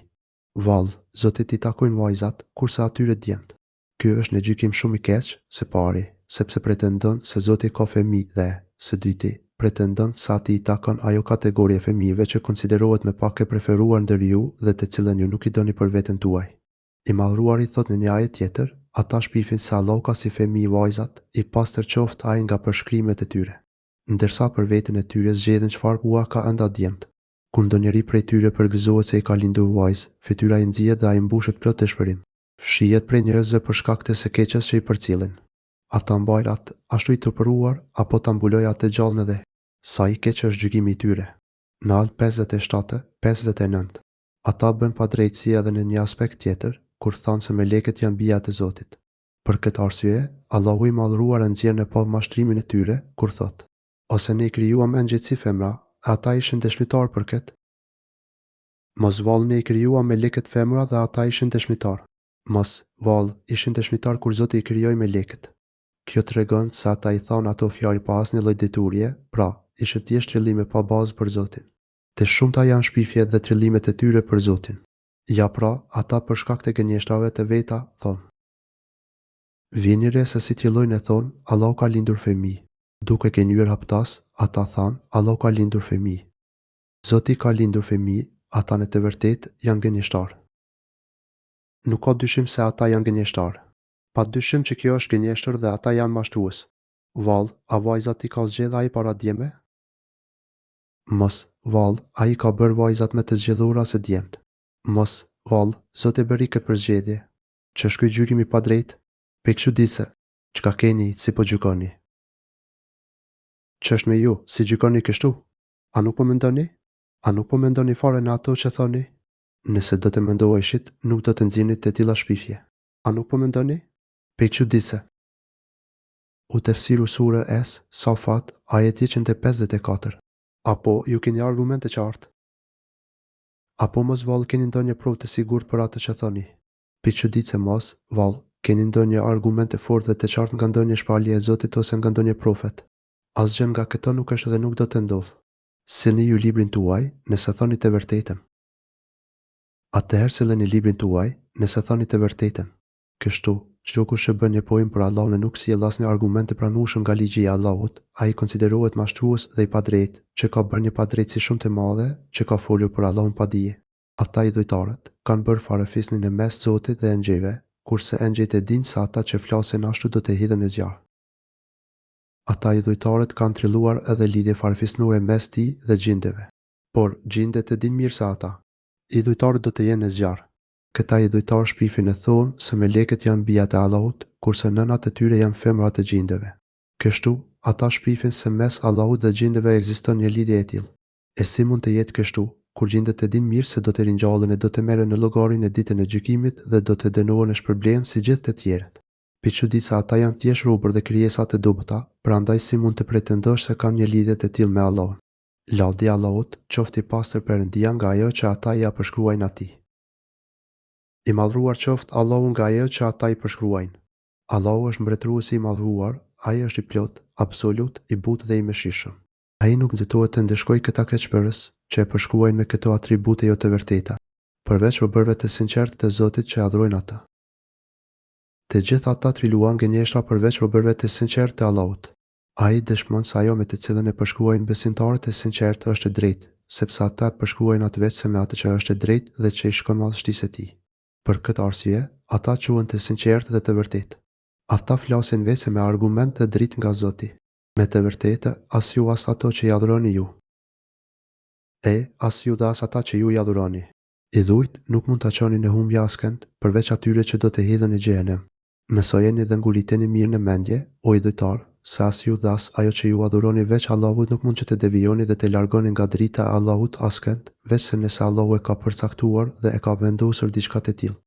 Vallë, Zotit i takojnë vajzat, kurse atyre djemt. Ky është një gjykim shumë i keq, së pari, sepse pretendon se Zoti ka fëmijë dhe, së dyti, pretendon se atij i takon ajo kategori e fëmijëve që konsiderohet më pak e preferuar ndër ju dhe të cilën ju nuk i doni për veten tuaj. I Madhëruari thot në një ajet tjetër, ata shpifin se Allahu ka si fëmijë vajzat, i pastër qoftë ai nga përshkrimet e tyre. Ndërsa për veten e tyre zgjedhin çfarë ua ka enda djemt. Kur ndonjëri prej tyre përgëzohet se i ka lindur vajzë, fytyra i nxihet dhe ai mbushet plot dëshpërim. Fshihet prej njerëzve për shkak të së keqes që i përcjellin. Ata mbajnë atë ashtu i turpëruar apo ta mbulojnë atë gjallën edhe. Sa i keq është gjykimi i tyre. Në Al 57-59. Ata bën padrejtësi edhe në një aspekt tjetër, kur thanë se melekët janë bija të Zotit. Për këtë arsye, Allahu i Madhëruar e nxjerr në pa mashtrimin e tyre kur thotë: ose ne i krijuam engjëjt si femra, ata ishin dëshmitar për këtë. Mos vallë ne i krijuam melekët femra dhe ata ishin dëshmitar. Mos vallë ishin dëshmitar kur Zoti i krijoi melekët. Kjo tregon se ata i thanë ato fjalë pa asnjë lloj detyrie, pra, ishte thjesht trillime pa bazë për Zotin. Të shumta janë shpifjet dhe trillimet e tyre për Zotin. Ja pra, ata për shkak të gënjeshtrave të veta thonë. Vini re se si tillojnë e thonë, Allahu ka lindur fëmijë. Duke gënjur haptas, ata thanë, Allahu ka lindur fëmijë. Zoti ka lindur fëmijë, ata në të vërtetë janë gënjeshtar. Nuk ka dyshim se ata janë gënjeshtar. Pa dyshim që kjo është gënjeshtër dhe ata janë mashtrues. Vallë, a vajzat i ka zgjedhur ai para djemve? Mos, vallë, ai ka bërë vajzat me të zgjedhura së djemt. Mos, vallë, Zoti bëri këtë përzgjedhje. Ç'është ky gjykim i padrejtë? Pekshuditse, çka keni si po gjykoni? Ç'është me ju, si gjykoni kështu? A nuk po mendoni? A nuk po mendoni fare në ato që thoni? Nëse do të mendoheshit, nuk do të nxjinit të tilla shpifje. A nuk po mendoni? Pekshuditse. U tefsiru sure es, Safat, ajeti 154. Apo ju keni argumente qartë? Apo mos vallë keni ndonjë provë të sigurt për atë që thoni? Pekshuditse mos, vallë, keni ndonjë argument të fortë dhe të qartë nga ndonjë shpallje e Zotit ose nga ndonjë profet? Asgjë nga këto nuk është dhe nuk do të ndodhë. Sillni ju librin tuaj, nëse thoni të vërtetën. Atëherë sillni librin tuaj, nëse thoni të vërtetën. Kështu, çdo kush që bën një pojim për Allahun e nuk sjell asnjë argument të pranueshëm nga ligji i Allahut, ai konsiderohet mashtrues dhe i padrejtë, që ka bërë një padrejtësi shumë të madhe, që ka folur për Allahun pa dije. Ata idhujtarët kanë bërë farefisnin në mes Zotit dhe engjëjve, kurse engjëjt e dinë se ata që flasin ashtu do të hidhen në zjarr. Ata idhujtarët kanë trilluar edhe lidhje farefisnore mes tij dhe gjindeve, por gjindet e dinë mirë se ata idhujtarët do të jenë në zjarr. Këta idhujtarë shpifin e thonë se melekët janë bijat e Allahut, kurse nënat e tyre janë femrat e gjindeve. Kështu, ata shpifin se mes Allahut dhe gjindeve ekziston një lidhje e tillë. E si mund të jetë kështu, kur gjindet e dinë mirë se do të ringjallen e do të merren në llogarin e ditën e gjykimit dhe do të dënohen në shpërblen si gjithë të tjerët. Piçuditsa ata janë thjesht robër dhe krijesa të dobëta, prandaj si mund të pretendosh se kanë një lidhje të tillë me Allahun. Lavdi Allahut, qoftë i pastër Perëndia nga ajo që ata ja përshkruajnë atij. I madhruar qoftë Allahu nga ajo që ata i përshkruajnë. Allahu është mbretëruesi i madhruar, ai është i plot, absolut, i butë dhe i mëshirshëm. Ai nuk nxitohet të ndeshkojë këta keqbërës që e përshkruajnë me këto atribute jo të vërteta, përveç robërve të sinqertë të Zotit që adhurojnë atë. Të gjithë ata trilluan gënjeshtra përveç robërve të sinqertë të Allahut. Ai dëshmon se ajo me të cilën e përshkruajnë besimtarët e sinqertë është e drejtë, sepse ata përshkruajnë atë vetëm me atë që është e drejtë dhe që i shkon madhështisë e tij. Për këtë arsye, ata quhen të sinqertë dhe të vërtetë. Ata flasin vetëm me argument dhe dritë nga Zoti. Me të vërtetë, as ju as ato që i adhuroni ju. As ju dhe as ata që ju i adhuroni. Idhujt nuk mund ta çoni në humbje askënd, përveç atyre që do të hidhen në xhenem. Mësojeni dhe nguliteni mirë në mendje, o idhujtar, se as ju dhe as ajo që ju adhuroni veç Allahut nuk mund që të devijoni dhe të largoni nga drita e Allahut askënd, veç se nëse Allahu e ka përcaktuar dhe e ka vendosur diçka të tillë.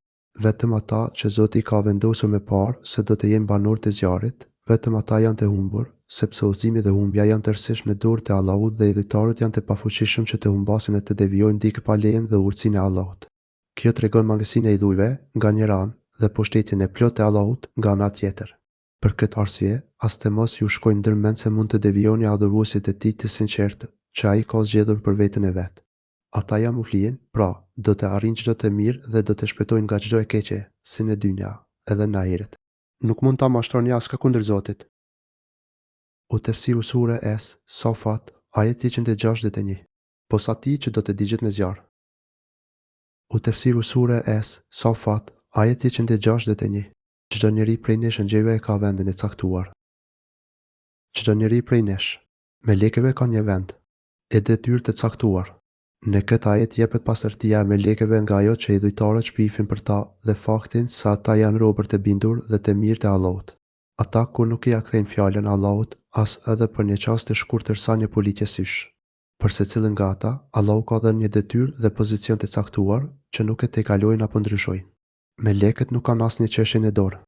Vetëm ata që Zoti ka vendosur më parë se do të jenë banorë të zjarrit, vetëm ata janë të humbur, sepse udhëzimi dhe humbja janë tërësisht në dorë të Allahut dhe idhujtarët janë të pafuqishëm që të humbasin e të devijojnë dikë pa lejen dhe urtësinë e Allahut. Kjo tregon mangësinë e idhujve nga njëra anë dhe pushtetin e plotë të Allahut nga ana tjetër. Për këtë arsye, as të mos ju shkojnë ndërmend se mund të devijoni adhuruesit e tij të sinqertë, që ai ka zgjedhur për veten e vet. Ata jam u flihen, pra, do të arrijnë çdo të mirë dhe do të shpëtojnë nga çdo e keqe, si në dynja, edhe në ahiret. Nuk mund ta mashtroni askë kundër Zotit. U tefsiru sure es, Safat, ajeti 161. Posa ti që do të digjet në zjarr. U tefsiru sure es, Safat, ajeti 161. Çdo njeri prej nesh engjëjve e ka vendin e caktuar. Çdo njeri prej nesh, melekëve ka një vend, e detyrë të caktuar. Në këtë ajet jepet pastërtia e melekëve nga ajo që idhujtarët shpifin për ta dhe faktin se ata janë robër të bindur dhe të mirë të Allahut. Ata kur nuk i akthejnë fjalën Allahut, as edhe për një çast të shkurtër sa një pulitje sysh. Për secilin nga ata, Allahu ka dhënë një detyrë dhe pozicion të caktuar që nuk e tejkalojnë apo ndryshojnë. Melekët nuk kanë asnjë çështje në dorë.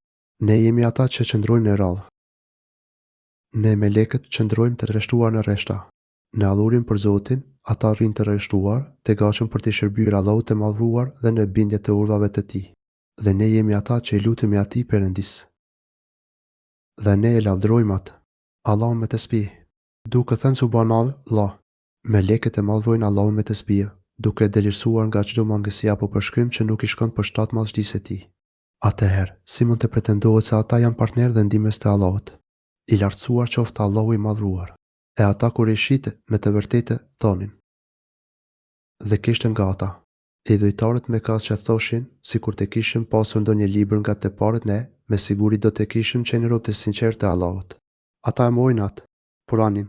Ne jemi ata që qëndrojmë në radhë. Ne melekët qëndrojmë të rreshtuar në rreshta. Në adhurim për Zotin, ata rrinë të rreshtuar, të gatshëm për të shërbyer Allahut të madhruar dhe në bindje të urdhave të tij. Dhe ne jemi ata që i lutemi atij Perëndis. Dhe ne e lavdërojmë atë, Allahun me tesbih, duke thënë subhanallah. Melekët e madhrojnë Allahun me tesbih, duke delirsuar nga çdo mangësi apo përshkrim që nuk i shkon përshtat madhështisë së tij. Atëherë, si mund të pretendohet se ata janë partnerë dhe ndihmës të Allahut? I lartësuar qoftë Allahu i madhruar. E ata kur i shitë me të vërtetë thonin. Dhe kishtën nga ata, idhujtarët me kas që thoshin, sikur të kishim pasur ndonjë libër nga të parët ne, me siguri do të kishim qenë robë të sinqertë të Allahut. Ata e mojnë atë, Kur'anin.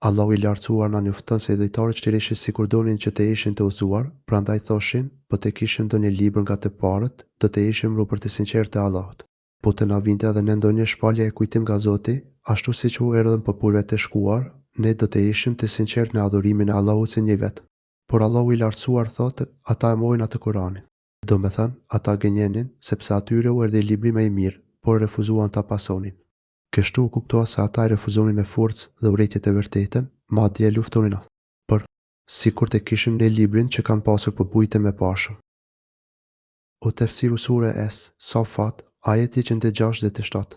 Allahu i lartësuar na njofton se idhujtarët çlirishin sikur donin që të ishin të udhëzuar, prandaj thoshin, po të kishim ndonjë libër nga të parët, do të ishim robër të sinqertë të Allahut. Po të na vinte edhe në ndonjë shpallje e kujtim nga Zoti, ashtu siç u erdhën popujve të shkuar, ne do të ishim të sinqertë në adhurimin e Allahut si një vet. Por Allahu i lartësuar thotë, ata e mojnë atë Kur'anin. Domethënë, ata gënjenin sepse atyre u erdhi libri më i mirë, por refuzuan ta pasonin. Kështu u kuptua se ata i refuzonin me forcë dhe urrëtie të vërtetën, madje luftonin atë. Por sikur të kishin në librin që kanë pasur popujt e mëparshëm. U tefsiru sure es, Safat, ajeti 167.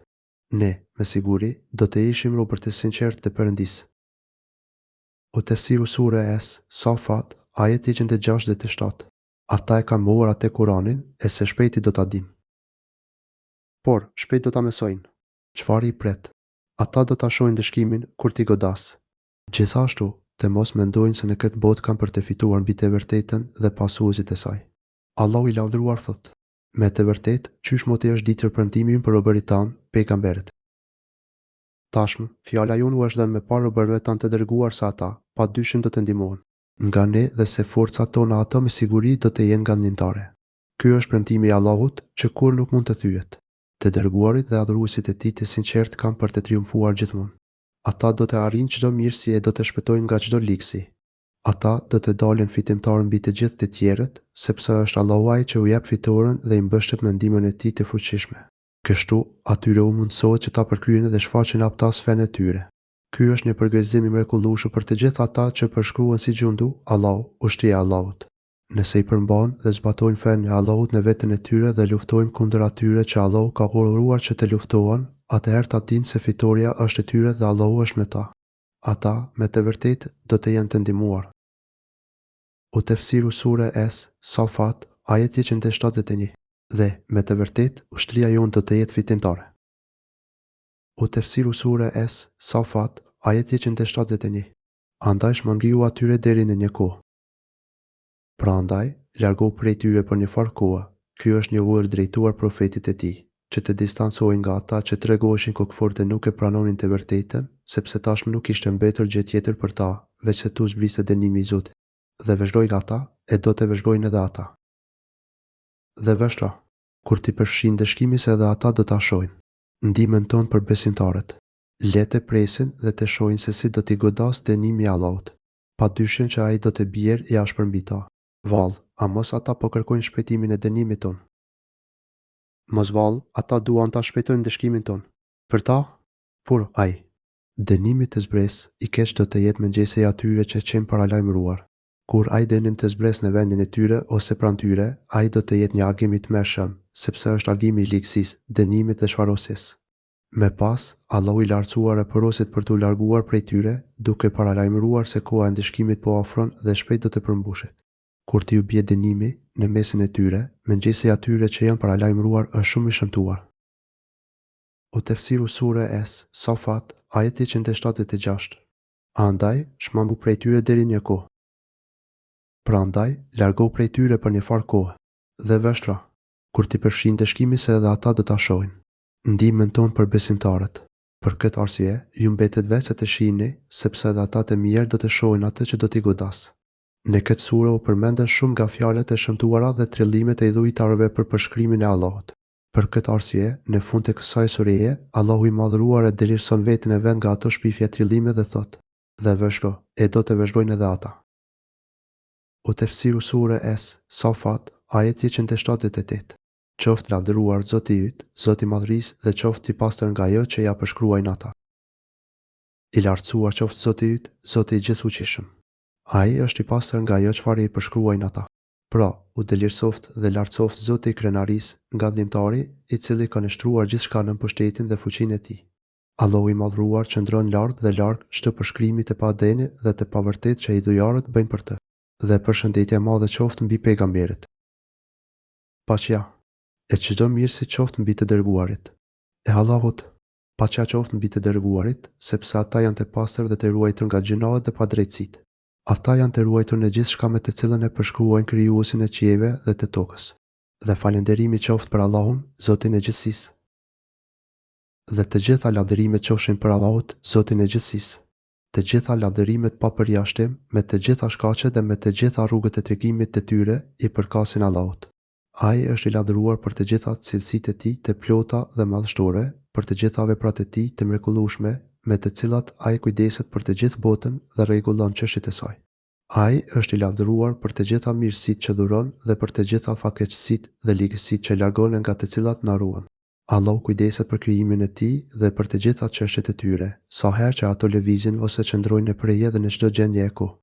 Ne, me siguri, do të ishim robër të sinqertë të Perëndisë. U tefsiru sure es, Safat, ajeti 167. Ata e kanë mohuar atë Kur'anin, e së shpejti do ta dinë. por shpejt do ta mësojnë. Çfarë i pret? Ata do ta shohin dëshkimin kur ti godas. Gjithashtu, të mos mendojnë se në këtë botë kanë për të fituar mbi të vërtetën dhe pasuesit e saj. Allahu i lavdëruar thot: me të vërtetë, qysh moti është ditë përpëndimi për robërit tanë, pejgamberët. Tashmë, fjala jonë u është dhënë me parë robërve tanë të dërguar sa ata, pa dyshim do të ndihmohen nga ne dhe se forcat tona ato me siguri do të jenë gënjëtare. Ky është premtimi i Allahut që kur nuk mund të thyet. Të dërguarit dhe adhuruesit e tij të sinqert kanë për të triumfuar gjithmonë. Ata do të arrijnë çdo mirësi e do të shpëtojnë nga çdo ligësi. Ata do të dalin fitimtar mbi të gjithë të tjerët, sepse është Allahu ai që u jep fitoren dhe i mbështet me ndihmën e tij të fuqishme. Kështu, atyre u mundsohet që ta përkryen dhe shfaqen aptas fenë e tyre. Ky është një përgëzim i mrekullueshëm për të gjithë ata që përshkruan si gjundu, Allahu, ushtria e Allahut. Nëse i përmban dhe zbatojnë fenë e Allahut në veten e tyre dhe luftojnë kundër atyre që Allahu ka urdhëruar që të luftohen, atëherë ta dinë se fitoria është e tyre dhe Allahu është me ta. Ata, me të vërtetë, do të jenë të ndihmuar. U tefsiru sure es, Safat, ajeti 171. Dhe, me të vërtetë, ushtria jonë do të jetë fitimtare. U tefsiru sure es, Safat, ajeti 171. Andaj shmangiu atyre deri në një kohë. Pra andaj, largohu prej tyre për një farë kohë. Ky është një urdhër drejtuar profetit e tij, që të distancohej nga ata që tregoheshin kokëfort dhe nuk e pranonin të vërtetën, sepse tashmë nuk ishte mbetur gjë tjetër për ta, veç se tu zbriste dënimi i Zotit. Dhe vëzhdoi ata, e do të vëzhdojnë edhe ata. Dhe vështra, kur ti përfshin dëshkimi se edhe ata do ta shohin ndihmën tonë për besimtarët. Le të presin dhe të shohin se si do t'i godas dënimi i Allahut. Padyshim që ai do të bjerë jashtë mbi ta. Vallë, a mos ata po kërkojnë shpejtimin e dënimit tonë? Mos vallë, ata duan ta shpejtojnë dëshkimin tonë. Për ta, por ai, dënimi të zbres i keq do të jetë mëngjesi i atyre që qenë paralajmëruar. Kur ai dënim të zbres në vendin e tyre ose pranë tyre, ai do të jetë një agim i tmerrshëm, sepse është agimi i ligësisë, dënimit dhe çfarosjes. Me pas, Allahu i lartësuar e porosit për t'u larguar prej tyre, duke paralajmëruar se koha e ndëshkimit po afron dhe shpejt do të përmbushet. Kur t'i u bie dënimi në mesin e tyre, mëngjesi i atyre që janë paralajmëruar është shumë i shëmtuar. U tefsiru sure es, Safat, ajeti 176. Andaj, shmangu prej tyre deri një kohë. Prandaj, largohu prej tyre për një farë kohë. Dhe vështra, kur ti përfshin dëshkimi se edhe ata do ta shohin ndihmën tonë për besimtarët. Për këtë arsye, ju mbetet vetë se të shihni, sepse edhe ata të mirë do të shohin atë që do t'i godas. Në këtë sure u përmenden shumë nga fjalët e shëmtuara dhe trillimet e idhujtarëve për përshkrimin e Allahut. Për këtë arsye, në fund të kësaj sureje, Allahu i madhëruar e dëlirson veten e vet nga ato shpifje trillime dhe thot: "Dhe vështro, e do të vëzhdojnë edhe ata." U tefsiru sure es, Safat, ajeti 178. Qoftë lavdëruar Zoti yt, Zoti i madhërisë dhe qoftë i pastër nga ajo që ja përshkruajnë ata. I lartësuar qoftë Zoti yt, Zoti i gjithfuqishëm. Ai është i pastër nga ajo çfarë i përshkruajnë ata. Pra, u dëlirsoft dhe lartësoft Zoti i krenarisë, nga dhimbtari, i cili ka nështruar gjithçka në pushtetin dhe fuqinë e tij. Allahu i madhëruar qëndron lart dhe larg çdo përshkrimi të padeni dhe të pavërtetë që idhujtarët bëjnë për të. Dhe përshëndetje e madhe qoftë mbi pejgamberët. Paqja e çdo mirësi qoftë mbi të dërguarit. E Allahut, paqja qoftë mbi të dërguarit, sepse ata janë të pastër dhe të ruajtur nga gjinohet dhe padrejtësitë. Ata janë të ruajtur në gjithçka me të cilën e përshkruajnë krijuesin e qiejve dhe të tokës. Dhe falënderimi qoftë për Allahun, Zotin e gjithësisë. Dhe të gjitha lavdërimet qofshin për Allahut, Zotin e gjithësisë. Të gjitha lavdërimet pa përjashtim, me të gjitha shkaqet dhe me të gjitha rrugët e tregimit të tyre i përkasin Allahut. Ai është i lavdëruar për të gjitha cilësitë e tij të plota dhe madhështore, për të gjitha veprat e tij të mrekullueshme, me të cilat ai kujdeset për të gjithë botën dhe rregullon çështjet e saj. Ai është i lavdëruar për të gjitha mirësitë që dhuron dhe për të gjitha fatkeqësitë dhe ligësitë që largon nga të cilat na ruan. Allahu kujdeset për krijimin e tij dhe për të gjitha çështjet e tyre, sa herë që ato lëvizin ose qëndrojnë në preje dhe në çdo gjendje e kohë.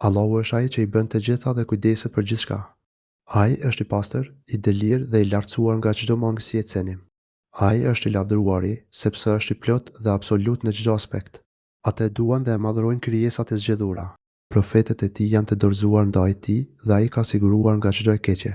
Allahu është ai që i bën të gjitha dhe kujdeset për gjithçka. Ai është i pastër, i dëlir dhe i lartësuar nga çdo mangësi e cenim. Ai është i lavdëruari, sepse është i plot dhe absolut në çdo aspekt. Ata e duan dhe e madhrojnë krijesat e zgjedhura. Profetët e tij janë të dorëzuar ndaj tij dhe ai ka siguruar nga çdo e keqe.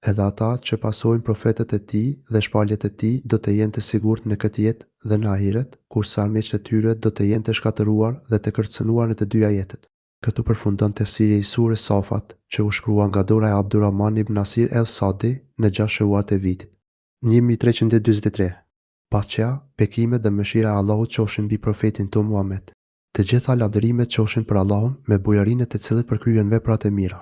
Edhe ata që pasojnë profetët e tij dhe shpaljet e tij do të jenë të sigurt në këtë jetë dhe në ahiret, kurse armiqtë e tyre do të jenë të shkatëruar dhe të kërcënuar në të dyja jetët. Këtu përfundon tefsiri i surës Safat, që u shkrua nga dora e Abdurrahman ibn Nasir el-Sadi në 6 shewat e vitit 1343. Paqja, bekimet dhe mëshira e Allahut qofshin mbi profetin ton Muhammed. Të gjitha lavdërimet qofshin për Allahun me bujarinë të cilët përkryen veprat e mira.